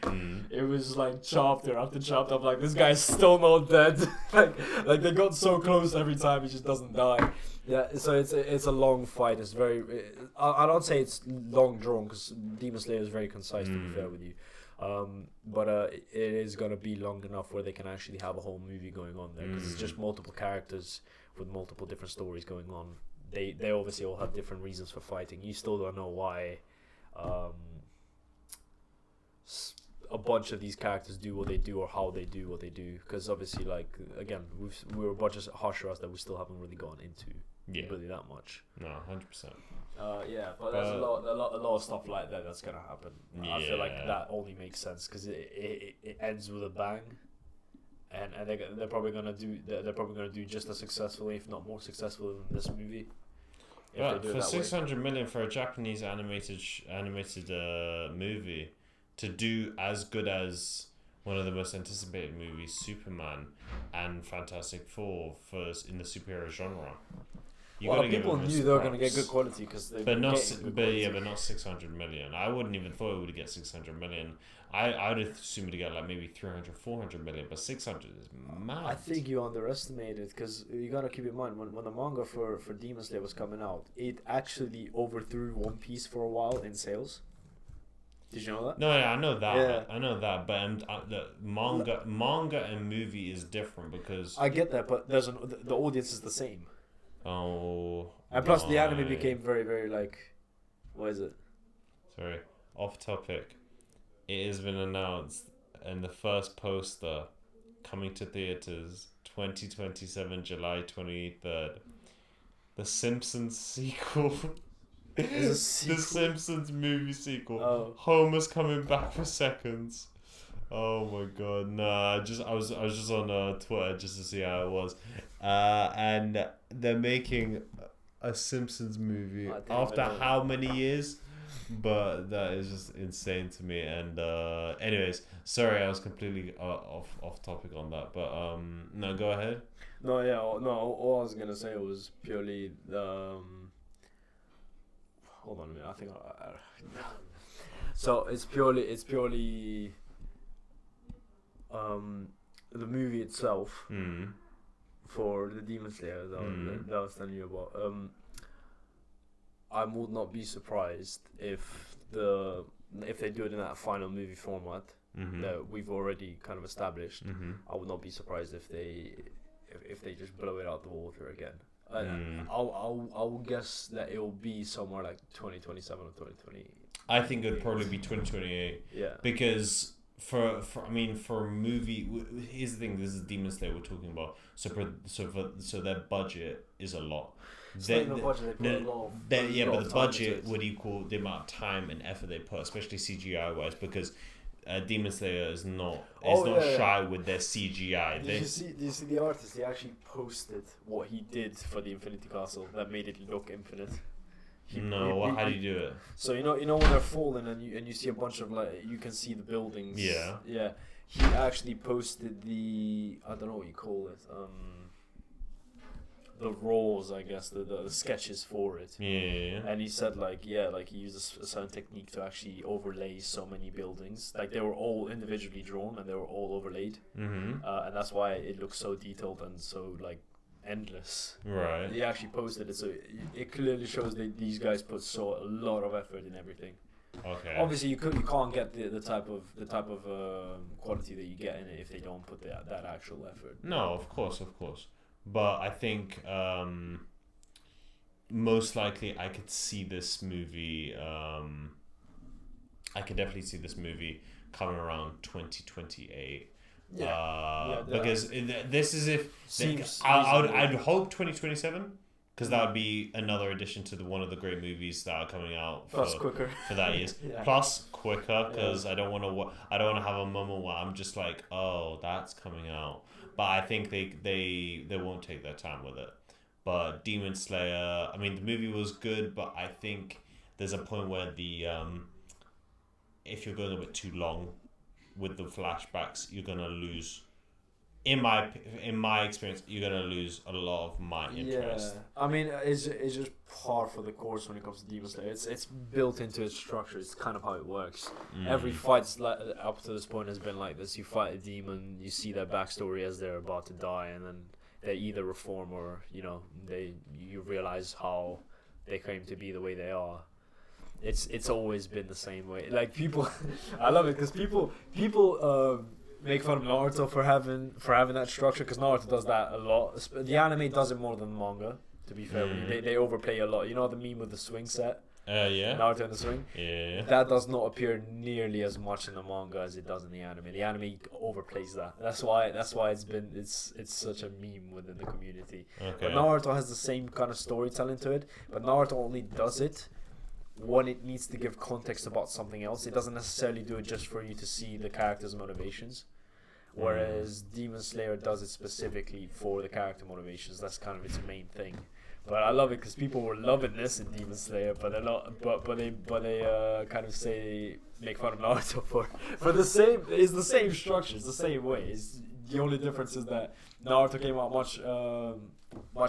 It was like chapter after chapter. I'm like, this guy's still not dead. like they got so close every time, he just doesn't die. Yeah, so it's a long fight. It's very. I don't say it's long drawn, because Demon Slayer is very concise, to be fair with you. But it is gonna be long enough where they can actually have a whole movie going on there, because it's just multiple characters with multiple different stories going on they obviously all have different reasons for fighting. You still don't know why a bunch of these characters do what they do or how they do what they do, because obviously, like, again, we're a bunch of Hashiras that we still haven't really gone into really that much. No, 100%. But there's a lot of stuff like that that's gonna happen. I feel like that only makes sense because it ends with a bang, and they're probably gonna do just as successfully, if not more successful, than this movie. But for 600 million for a Japanese animated movie to do as good as one of the most anticipated movies, Superman and Fantastic Four, in the superhero genre. People knew they were going to get good quality but not 600 million. I wouldn't even thought it would get 600 million. I would assume to get like maybe 300, 400 million, but 600 is mad. I think you underestimated, because you got to keep in mind when the manga for Demon Slayer was coming out, it actually overthrew One Piece for a while in sales. Did you know that? No, I know that. Yeah. I know that, but the manga and movie is different because I get that, but the audience is the same. Oh. And plus, the anime became very, very like, what is it? Sorry, off topic. It has been announced, and the first poster coming to theaters 2027 July 23rd. The Simpsons sequel. The Simpsons movie sequel. Oh. Homer's coming back for seconds. Oh my god, I was just on Twitter just to see how it was, and they're making a Simpsons movie after how many years? But that is just insane to me. And anyways, sorry, I was completely off topic on that. But no, go ahead. All I was gonna say was purely hold on a minute. I think so. It's purely the movie itself for the Demon Slayer that I was telling you about. I would not be surprised if they do it in that final movie format that we've already kind of established. I would not be surprised if they just blow it out the water again. I'll guess that it will be somewhere like 2027 or 2028. I think it'd probably be 2028. Yeah. Because for a movie, here's the thing. This is Demon Slayer we're talking about. So their budget is a lot. But the budget would equal the amount of time and effort they put, especially CGI wise, because Demon Slayer is not shy with their CGI. Did you see the artist? He actually posted what he did for the Infinity Castle that made it look infinite. How do you do it? So you know when they're falling and you see a bunch of, like, you can see the buildings. Yeah. Yeah. He actually posted the, I don't know what you call it. The roles, I guess, the sketches for it. Yeah. And he said he used a certain technique to actually overlay so many buildings. Like, they were all individually drawn and they were all overlaid. And that's why it looks so detailed and so endless. Right. He actually posted it, so it clearly shows that these guys put a lot of effort in everything. Okay. Obviously, you can't get the type of quality that you get in it if they don't put that actual effort. No, of course. But I think most likely I could see this movie. I could definitely see this movie coming around 2028. Because this is I'd hope 2027 because that would be another addition to one of the great movies that are coming out for that year. Plus quicker, because I don't want to have a moment where I'm just like, oh, that's coming out. But I think they won't take their time with it. But Demon Slayer, the movie was good, but I think there's a point where if you're going a bit too long with the flashbacks, you're gonna lose. In my experience, you're gonna lose a lot of my interest. Yeah, it's just par for the course when it comes to Demon Slayer. It's built into its structure. It's kind of how it works. Every fight up to this point has been like this. You fight a demon, you see their backstory as they're about to die, and then they either reform or you realize how they came to be the way they are. It's always been the same way. Like, people, I love it because people make fun of Naruto for having that structure, because Naruto does that a lot. The anime does it more than the manga. To be fair, they overplay a lot. You know the meme with the swing set. Yeah. Naruto in the swing. Yeah. That does not appear nearly as much in the manga as it does in the anime. The anime overplays that. That's why it's such a meme within the community. Okay. But Naruto has the same kind of storytelling to it, but Naruto only does it when it needs to give context about something else. It doesn't necessarily do it just for you to see the character's motivations. Whereas Demon Slayer does it specifically for the character motivations. That's kind of its main thing. But I love it because people were loving this in Demon Slayer, but they're not. But they kind of make fun of Naruto for the same. It's the same structure. It's the same way. It's the only difference is that Naruto came out much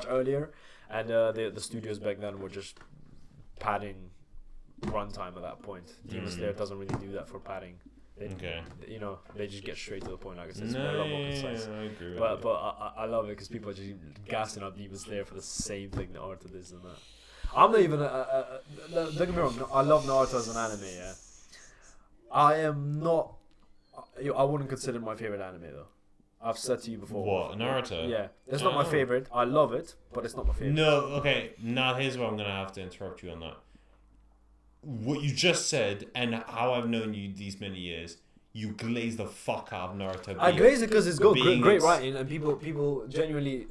earlier, and the studios back then were just padding runtime at that point. Demon Slayer doesn't really do that for padding. They just get straight to the point. Like I said, it's a lot more concise. I agree. But I love it because people are just gassing up Demon Slayer for the same thing that Naruto does and that. I'm not even. Don't get me wrong. I love Naruto as an anime. Yeah, I am not. I wouldn't consider it my favorite anime though. I've said to you before. What, Naruto? Yeah, it's not my favorite. I love it, but it's not my favorite. No, okay. Now here's where I'm gonna have to interrupt you on that. What you just said and how I've known you these many years, you glaze the fuck out of Naruto. I glaze it because it's good, great writing, and people genuinely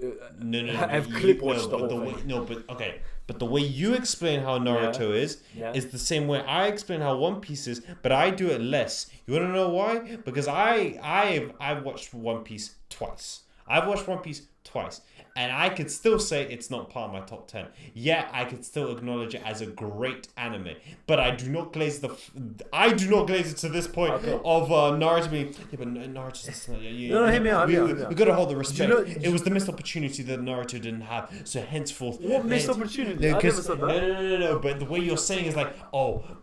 have clip watched the whole thing. But the way you explain how Naruto is the same way I explain how One Piece is, but I do it less. You wanna know why? Because I've watched One Piece twice. I've watched One Piece twice. And I could still say it's not part of my top 10. Yeah, I could still acknowledge it as a great anime, but I do not glaze it to this point of Naruto being. Yeah, but Naruto's hear me out. We got to hold the respect. It was the missed opportunity that Naruto didn't have. So henceforth, what missed opportunity? I never said that. No. But the way you're saying is like,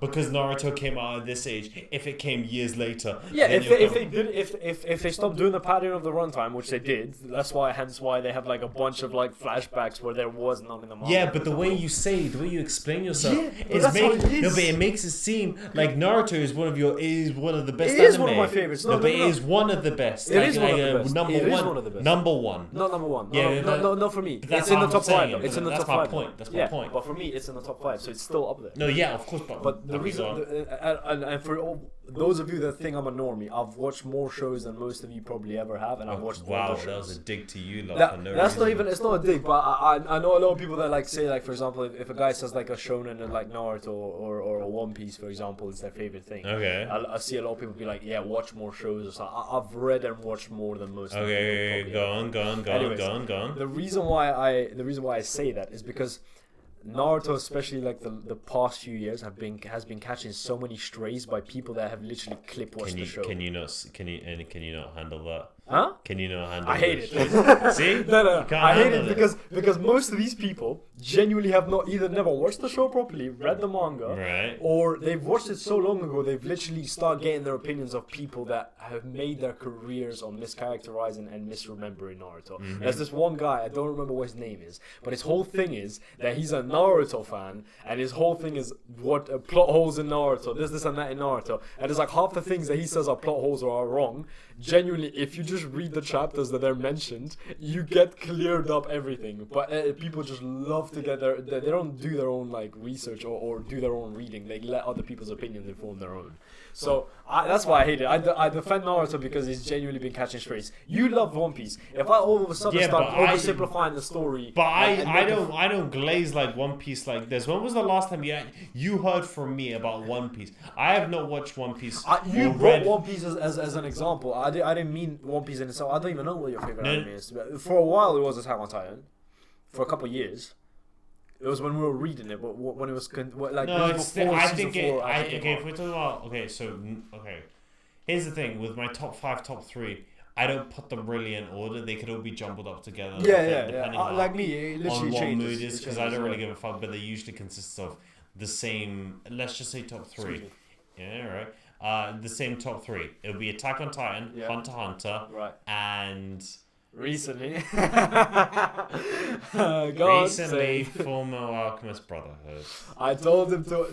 because Naruto came out at this age. If it came years later, if they stopped doing the pattern of the runtime, which they did, that's why they have like a bunch of like flashbacks where there was none in the manga. Yeah, but the way you explain yourself, it makes it seem like Naruto is one of the best. It is one of my favorites. It is one of the best. It is one of the best. One of the best. Number one. Not number one. Yeah, no, for me. It's in the top 5. It's in the top 5. That's my point. But for me, it's in the top 5, so it's still up there. No, yeah, of course. But the reason, and for all those of you that think I'm a normie, I've watched more shows than most of you probably ever have, and I've watched wow, shows. That was a dig to you, that's not even. It's not a dig, but I know a lot of people that like say, like, for example, if a guy says like a shonen and like Naruto or a One Piece, for example, is their favorite thing. Okay. I see a lot of people be like, yeah, watch more shows or something. I've read and watched more than most. Okay, go on. The reason why I say that is because Naruto, especially like the past few years, has been catching so many strays by people that have literally clip watched the show. Can you not handle that? Huh? Can you not handle? I hate it. See? No. I hate it because most of these people genuinely have either never watched the show properly, read the manga, right, or they've watched it so long ago they've literally started getting their opinions of people that have made their careers on mischaracterizing and misremembering Naruto. Mm-hmm. There's this one guy, I don't remember what his name is, but his whole thing is that he's a Naruto fan, and his whole thing is what plot holes in Naruto, this and that in Naruto, and it's like half the things that he says are plot holes or are wrong. Genuinely, if you just read the chapters that are mentioned, you get cleared up everything. But people just love to get they don't do their own like research or do their own reading. They let other people's opinions inform their own. So that's why I hate it. I defend Naruto because he's genuinely been catching strays. You love One Piece. If I all of a sudden start oversimplifying the story, but I don't glaze like One Piece like this. When was the last time you heard from me about One Piece? I have not watched One Piece. You brought One Piece as an example. I didn't mean One Piece in itself. I don't even know what your favorite anime is. For a while, it was Attack on Titan. For a couple of years. It was when we were reading it, but when it was like no, before season 4. If we're talking about here's the thing with my top 5, top 3. I don't put them really in order. They could all be jumbled up together. Depending like me, it literally on what changes. mood is because I don't really give a fuck. But they usually consist of the same. Let's just say top 3. Yeah, right. The same top 3. It would be Attack on Titan, Hunter x Hunter, right, and. Recently, Fullmetal Alchemist Brotherhood. I told him to.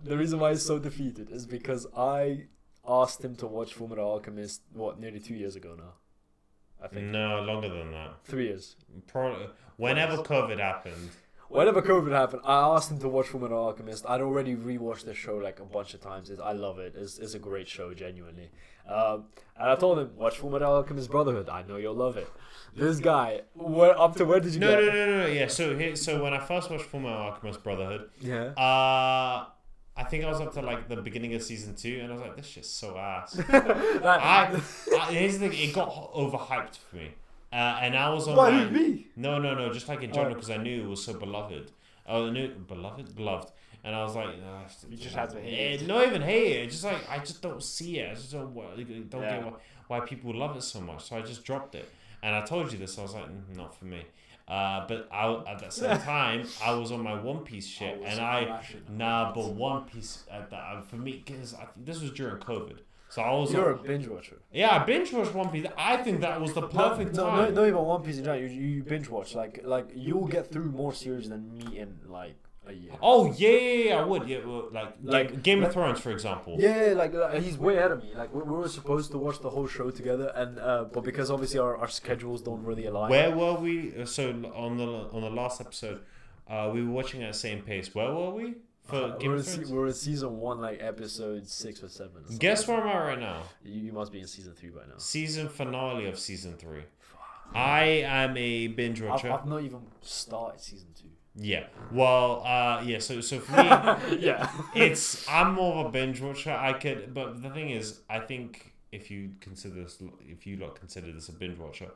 The reason why he's so defeated is because I asked him to watch Fullmetal Alchemist nearly 2 years ago now. I think. No, longer than that. 3 years. Probably whenever COVID happened. Whenever COVID happened, I asked him to watch Fullmetal Alchemist. I'd already rewatched the show like a bunch of times. I love it. It's a great show, genuinely. And I told him, watch Fullmetal Alchemist Brotherhood. I know you'll love it. This guy, where did you get? No. Yeah. So when I first watched Fullmetal Alchemist Brotherhood, Yeah. I think I was up to like the beginning of season 2, and I was like, this shit's so ass. Here's the thing, it got overhyped for me. And I was on Why me? No, just like in general, because I knew it was so beloved. Beloved. And I was like, you just had to hate it. Not even hate it. Just like, I just don't see it. I just don't get why people love it so much. So I just dropped it. And I told you this. I was like, not for me. But at the same time, I was on my One Piece shit, but One Piece for me, because this was during COVID. So I was. You're a binge watcher. Yeah, I binge watched One Piece. I think that was the perfect time. No, even One Piece in general. You binge watch like you'll get through more series than me in like a year. Oh yeah, I would. Yeah, like Game of Thrones, for example. Yeah, like he's way ahead of me. Like we were supposed to watch the whole show together, and but because obviously our schedules don't really align. Where were we? So on the last episode, we were watching at the same pace. Where were we? We're in season 1, like episode 6 or 7. Or Guess where I'm at right now. You must be in season 3 by now. Season finale of season 3. I am a binge watcher. I've not even started season 2. Yeah. Well, yeah. So for me, yeah, I'm more of a binge watcher. But the thing is, I think if you consider this a binge watcher,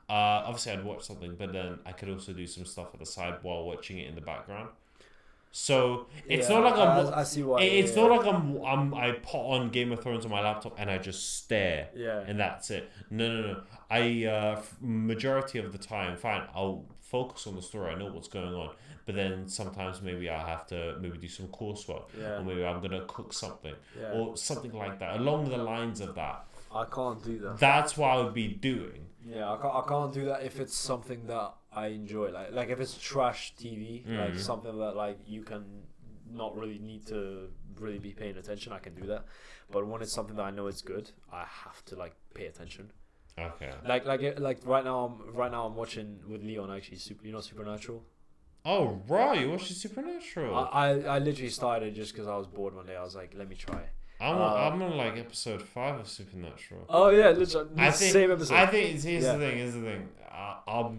obviously I'd watch something, but then I could also do some stuff at the side while watching it in the background. So it's not like I see why. It's not like I put on Game of Thrones on my laptop and I just stare. Yeah. And that's it. No. I majority of the time, fine, I'll focus on the story. I know what's going on. But then sometimes maybe I have to do some coursework, or maybe I'm gonna cook something, or something like that along the lines of that. I can't do that. That's what I would be doing. Yeah, I can't do that if it's something that I enjoy. Like if it's trash TV, like something that like you can not really need to really be paying attention, I can do that. But when it's something that I know it's good, I have to like pay attention. Okay. Like right now I'm watching with Leon actually Supernatural. Oh right, you watching Supernatural? I literally started just because I was bored one day. I was like, let me try. I'm on like episode 5 of Supernatural. Oh yeah, literally same episode. I think here's the thing. I'm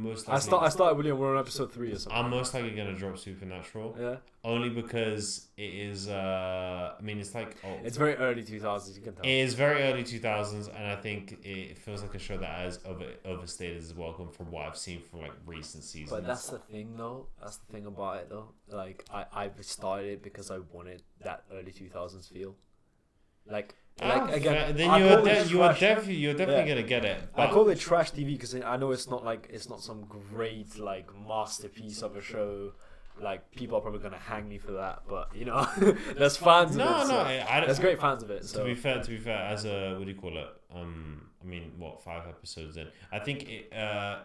most likely. I started with Leon. We're on episode 3 or something. I'm most likely gonna drop Supernatural. Yeah. Only because it is. I mean, it's like. It's very early 2000s. You can tell. It is very early 2000s, and I think it feels like a show that has overstayed its welcome from what I've seen from like recent seasons. But that's the thing, though. That's the thing about it, though. Like I started it because I wanted that early 2000s feel. Again, then you're definitely gonna get it. I call it trash TV because I know it's not some great like masterpiece of a show. Like people are probably gonna hang me for that, but you know, there's fans of it. There's great fans of it. So. To be fair, as a what do you call it? I mean, 5 episodes in? I think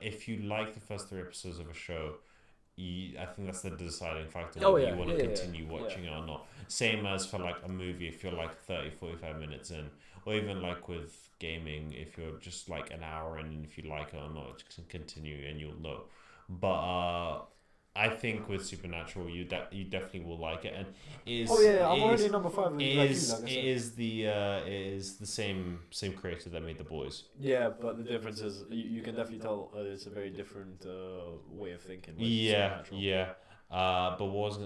if you like the first 3 episodes of a show, I think that's the deciding factor whether you want to continue watching it or not. Same as for like a movie, if you're like 30-45 minutes in, or even like with gaming, if you're just like an hour in, and if you like it or not, just continue and you'll know. But I think with Supernatural, you definitely will like it, and I'm already number 5. It is the same creator that made The Boys. Yeah, but the difference is you can definitely tell it's a very different way of thinking. Yeah. But what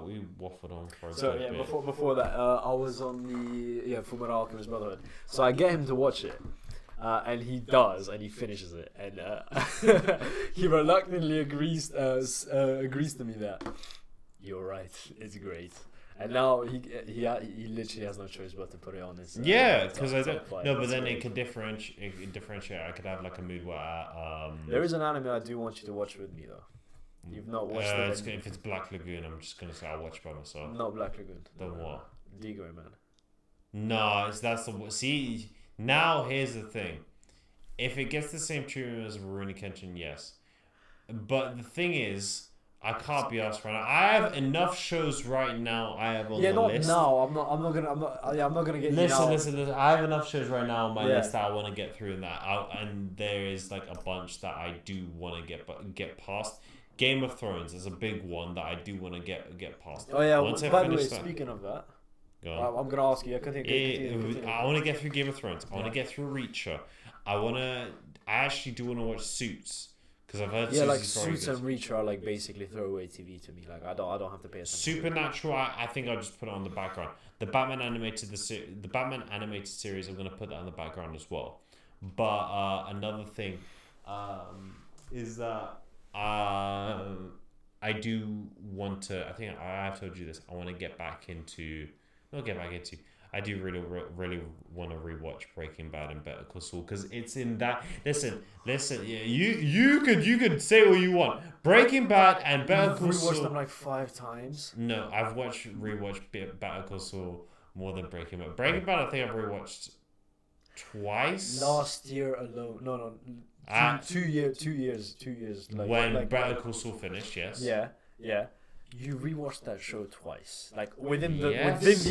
we waffled on for a bit. Before that, I was on the Fullmetal Alchemist Brotherhood, so I get him to watch it. And he does, and he finishes it, and he reluctantly agrees to me that you're right, it's great. And now he literally has no choice but to put it on his. Because I don't. No, but then it could differentiate. I could have like a mood where. There is an anime I do want you to watch with me though. You've not watched it. If it's Black Lagoon, I'm just gonna say I'll watch by myself. Not Black Lagoon. Then what? Digo, man. No, that's the see. Now here's the thing. If it gets the same treatment as Rurouni Kenshin, yes. But the thing is, I can't be asked right now. I have enough shows right now. I have on the list. Yeah, not now. I'm not gonna get Listen. I have enough shows right now on my list that I want to get through, and there is like a bunch that I do want to get past. Game of Thrones is a big one that I do want to get past. Oh yeah. By the way, speaking of that, I'm gonna ask you. I want to get through Game of Thrones. I want to get through Reacher. I actually do want to watch Suits. Because I've heard like Suits and Reacher are like basically throwaway TV to me. Like I don't have to pay attention. Supernatural, I think I'll just put it on the background. The Batman animated series, I'm gonna put that on the background as well. But another thing is that I do want to. I think I have told you this. I want to get back into. Not get back into. I do really want to rewatch Breaking Bad and Better Call Saul because it's in that. Listen. Yeah, you could say what you want. Breaking Bad and Better Call Saul. You've rewatched them like 5 times. No, I've rewatched Better Call Saul more than Breaking Bad. Breaking Bad, I think I've rewatched twice. Last year alone. No. 2 years. When Better Call Saul finished, yes. Yeah. You rewatched that show twice, like within the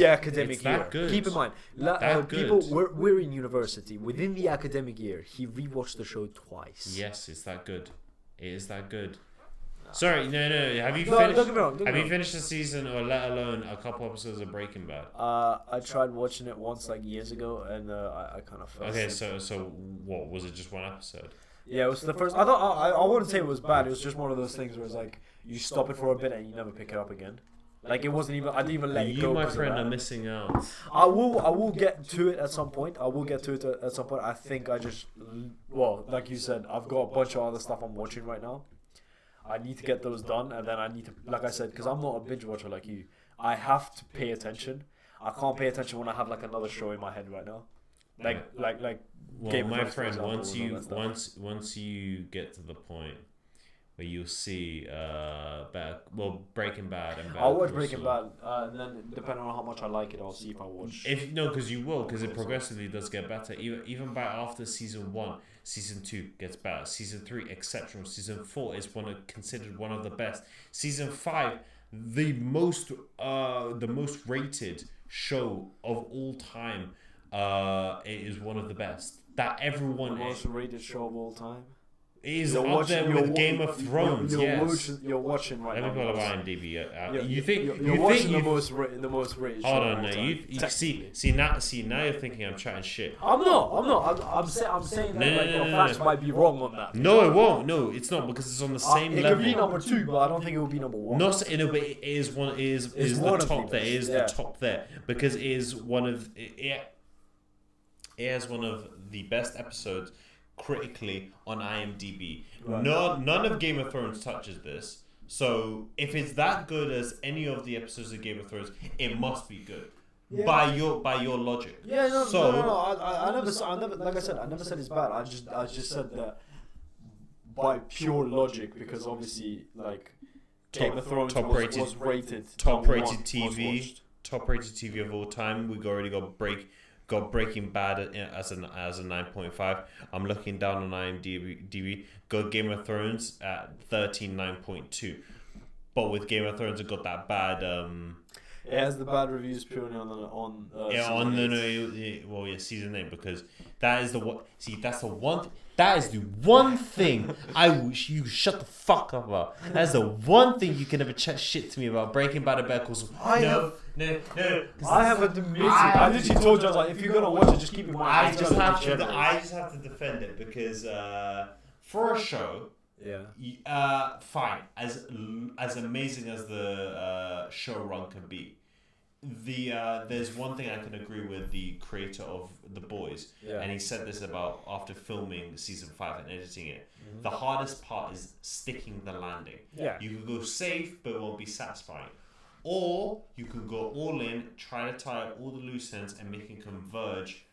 academic year. Good. Keep in mind, we're in university. Within the academic year, he rewatched the show twice. Yes, it's that good. It is that good. Sorry, no. Have you finished? Have you finished the season, or let alone a couple episodes of Breaking Bad? I tried watching it once, like years ago, and I kind of fell asleep. So what was it? Just one episode? Yeah, it was the first. I wouldn't say it was bad. It was just one of those things where it's like you stop it for a bit and you never pick it up again. Like it wasn't even. I didn't even let it go. You, my friend, are missing out. I will get to it at some point. I think like you said, I've got a bunch of other stuff I'm watching right now. I need to get those done, and then I need to, like I said, because I'm not a binge watcher like you. I have to pay attention. I can't pay attention when I have like another show in my head right now. Well, Game my friend, once you get to the point where you'll see Breaking Bad and I'll watch Breaking Bad, and then depending on how much I like it, I'll see if I watch. Because you will, because it progressively does get better. Even by after season 1, season 2 gets better. Season 3 exceptional. Season 4 is considered one of the best. Season 5, the most rated show of all time. It is one of the best that everyone. The most rated show of all time. Is up there with Game of Thrones. You're watching right now. Let me pull up IMDb. You're watching the most rated. Hold on, no. You see now you're thinking I'm chatting shit. I'm not. I'm saying that facts might be wrong on that. No, it won't. No, it's not because it's on the same level. It could be number 2, but I don't think it will be number 1. But it is one. Is the top there? It is the top there because it is one of it has one of the best episodes critically on IMDb. Right. None of Game of Thrones touches this. So if it's that good as any of the episodes of Game of Thrones, it must be good. Yeah. By your logic. Yeah, no. I never. Like I said, I never said it's bad. I just said that by pure logic, because obviously, like Game of Thrones was rated top rated TV of all time. We already got Breaking Bad as a 9.5. I'm looking down on IMDb. Got Game of Thrones at 13.9.2. But with Game of Thrones, it got that bad. It has the bad reviews purely season 8, because that is the one. See, that's the one. That is the one thing I wish you shut the fuck up about. That's the one thing you can never chat shit to me about. Breaking Bad and Better Call Saul. No. I have admitted. I literally told you, I was like, if you're gonna watch it, just keep in mind. I just have to defend it because for a show, fine. As amazing as the show run can be, there's one thing I can agree with the creator of The Boys, and he said this about after filming season 5 and editing it. Mm-hmm. The hardest part is sticking the landing. Yeah, you can go safe, but it won't be satisfying. Or you can go all in, try to tie up all the loose ends and make it converge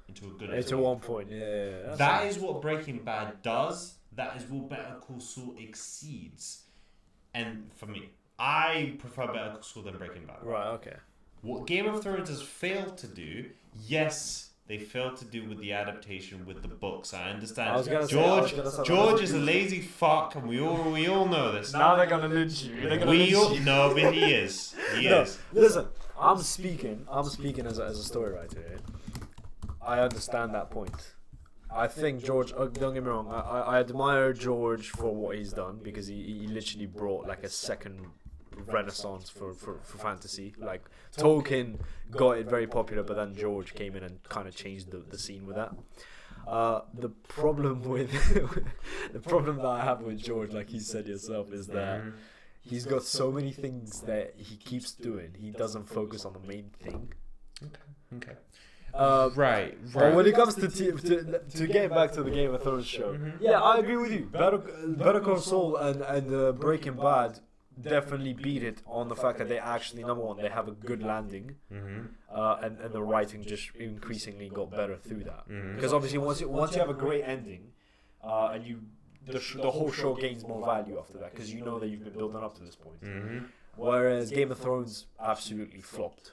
into a good. Into one point. Yeah. That is what Breaking Bad does. That is what Better Call Saul exceeds. And for me, I prefer Better Call Saul than Breaking Bad. Right, okay. What Game of Thrones has failed to do, yes, they failed to do with the adaptation with the books. I understand. George is a lazy fuck, and we all know this. Now they're gonna lynch you. No, but he is. He is. Listen, I'm speaking as a story writer. I understand that point. I think George. Don't get me wrong. I admire George for what he's done, because he literally brought like a second renaissance for fantasy. Like Tolkien got it very popular, but then George came in and kind of changed the scene with that. The problem that I have with George, like you said yourself, is that he's got so many things that he keeps doing. He doesn't focus on the main thing. Okay. Right. But when it comes to getting back to the Game of Thrones show, yeah, I agree with you. Better Call Saul and Breaking Bad definitely beat it on the fact that they actually, number one, they have a good landing, and the writing just increasingly got better through that. Because obviously, once you have a great ending, and the whole show gains more value after that, because you know that you've been building up to this point. Whereas Game of Thrones absolutely flopped,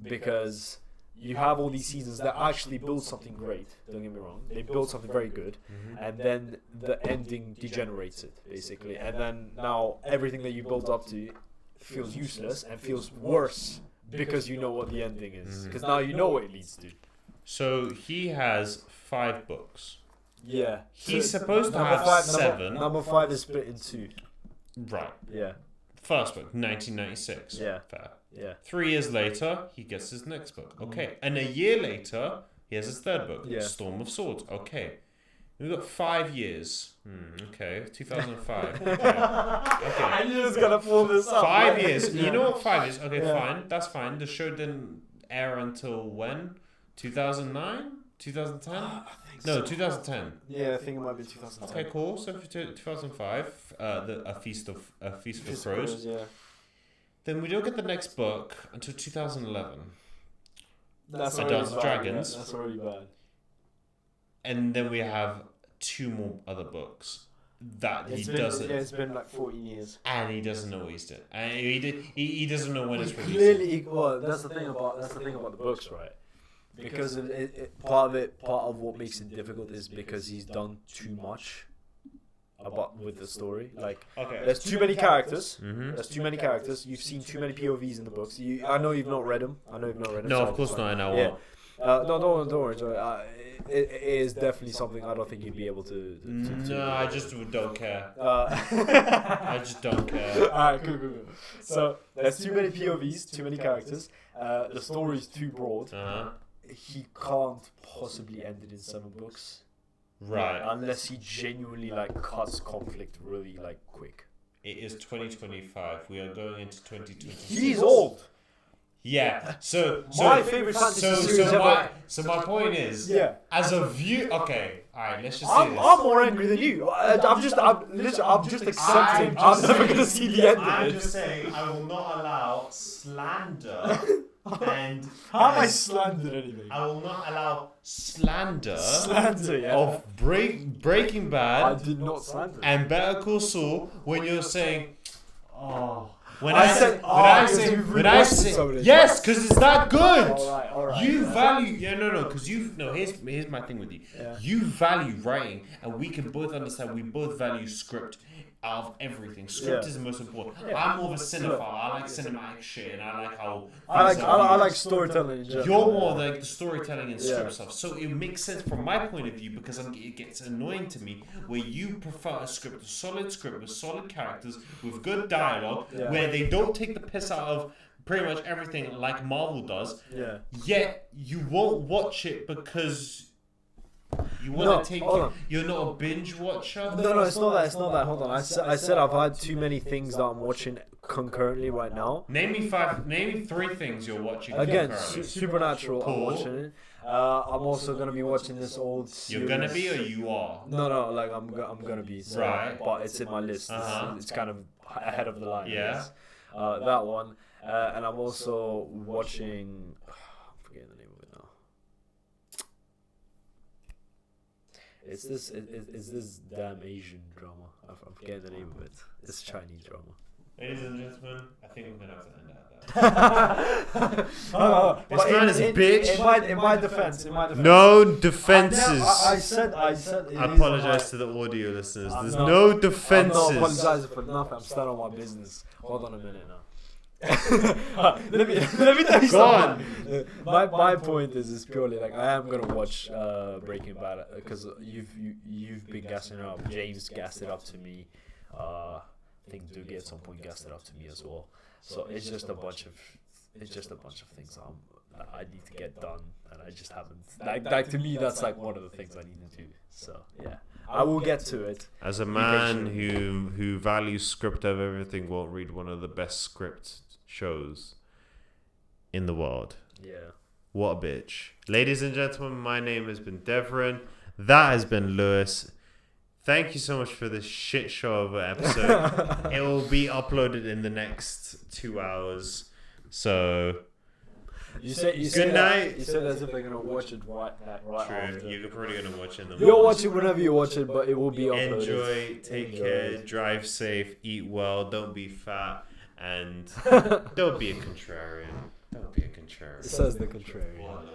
because you have all these seasons that actually build something great. Don't get me wrong; they build something very good, and then the ending degenerates it basically. And then now everything that you built up to feels useless and feels worse because you know what the ending is. Because now you know what it leads to. So he has 5 books. Yeah, he's supposed to have 7. Number 5 is split in 2. Right. Yeah. First book, 1996. Yeah. Fair. Yeah. 3 years later, he gets his next book. Okay. And a year later, he has his third book, Storm of Swords. Okay. We've got 5 years. Okay. 2005. Okay. I knew it was going to pull this up. 5 years. You know what 5 is? Okay, fine. That's fine. The show didn't air until when? 2009? 2010? No, 2010. Yeah, I think it might be 2010. Okay, cool. So for 2005, a Feast for Crows. Yeah. Then we don't get the next book until 2011. That's A Dance of Dragons. Yeah, that's already bad. And then we have 2 more other books that he doesn't. Yeah, it's been like 14 years. And he doesn't know what he's doing. And he doesn't know when it's released. Clearly, well, that's the thing about the books, right? Because part of what makes it difficult is because he's done too much with the story. Like, there's too many characters. There's too many characters. You've seen too many POVs in the books. I know you've not read them. No, of course not. I know. Yeah. No, don't worry. It is definitely something I don't think you'd be able to No, I just don't care. I just don't care. Alright, cool. So there's too many POVs, too many characters. The story's too broad. He can't possibly end it in 7 books. Right. Unless he genuinely cuts conflict really quick. It is 2025. We are going into 2026. He's old. Yeah. So my favorite fantasy series ever. So my point is, as a view, okay, all right, let's just say this. I'm more angry than you. I'm just accepting. I'm never gonna see the end. I'm just saying, I will not allow slander. And how am I slandered anything? I will not allow slander yeah. of Breaking Bad. I did not slander. And Better Call Saul when you're saying, when I say yes, because it's that good. All right. You value because here's my thing with you. Yeah. You value writing, and we can both understand. We both value script out of everything. Script is the most important. I'm more of a cinephile. I like cinematic shit, and I like how I like storytelling in general. You're more like the storytelling and script stuff. So it makes sense from my point of view, because it gets annoying to me where you prefer a solid script with solid characters with good dialogue, where they don't take the piss out of pretty much everything like Marvel does. Yeah. Yet you won't watch it because you want to take it. You're not a binge watcher? No, it's not that. Hold on. I said I've had too many things that I'm watching concurrently right now. Name me 3 things you're watching Again, Supernatural, cool. I'm watching it. I'm also going to be watching this old series. You're going to be, or you are? No, I'm going to be. So, right. But it's in my list. It's kind of ahead of the line. Yeah. That one. And I'm also watching... I'm forgetting the name of it now. It's this damn Asian drama. I'm forgetting the name of it. It's Chinese drama. Ladies and gentlemen, I think I'm gonna have to end it at that. This man is a bitch. In my defense. No defenses. I said. I apologize to the audio listeners. There's no defenses. I'm not apologizing for nothing. I'm starting on my business. Hold on a minute now. let me tell you something. My point is purely like I am gonna watch Breaking Bad because you've been gassing it up. James gassed it up to me. I think Doogie at some point gassed it up to me as well. So it's just a bunch of things I need to get done, and I just haven't. Like to me, that's like one of the things I need to do. So yeah, I will get to it. As a man who values script of everything, won't read one of the best script shows in the world. Yeah. What a bitch. Ladies and gentlemen, my name has been Devrin. That has been Lewis. Thank you so much for this shit show of an episode. It will be uploaded in the next 2 hours. So good night. You said as if they're gonna watch it right True. after. You're probably gonna watch it in the morning. You'll watch it whenever you watch it, but it will be uploaded. Enjoy, take care, drive safe, eat well, don't be fat, and don't be a contrarian. Don't be a contrarian. It says the contrarian.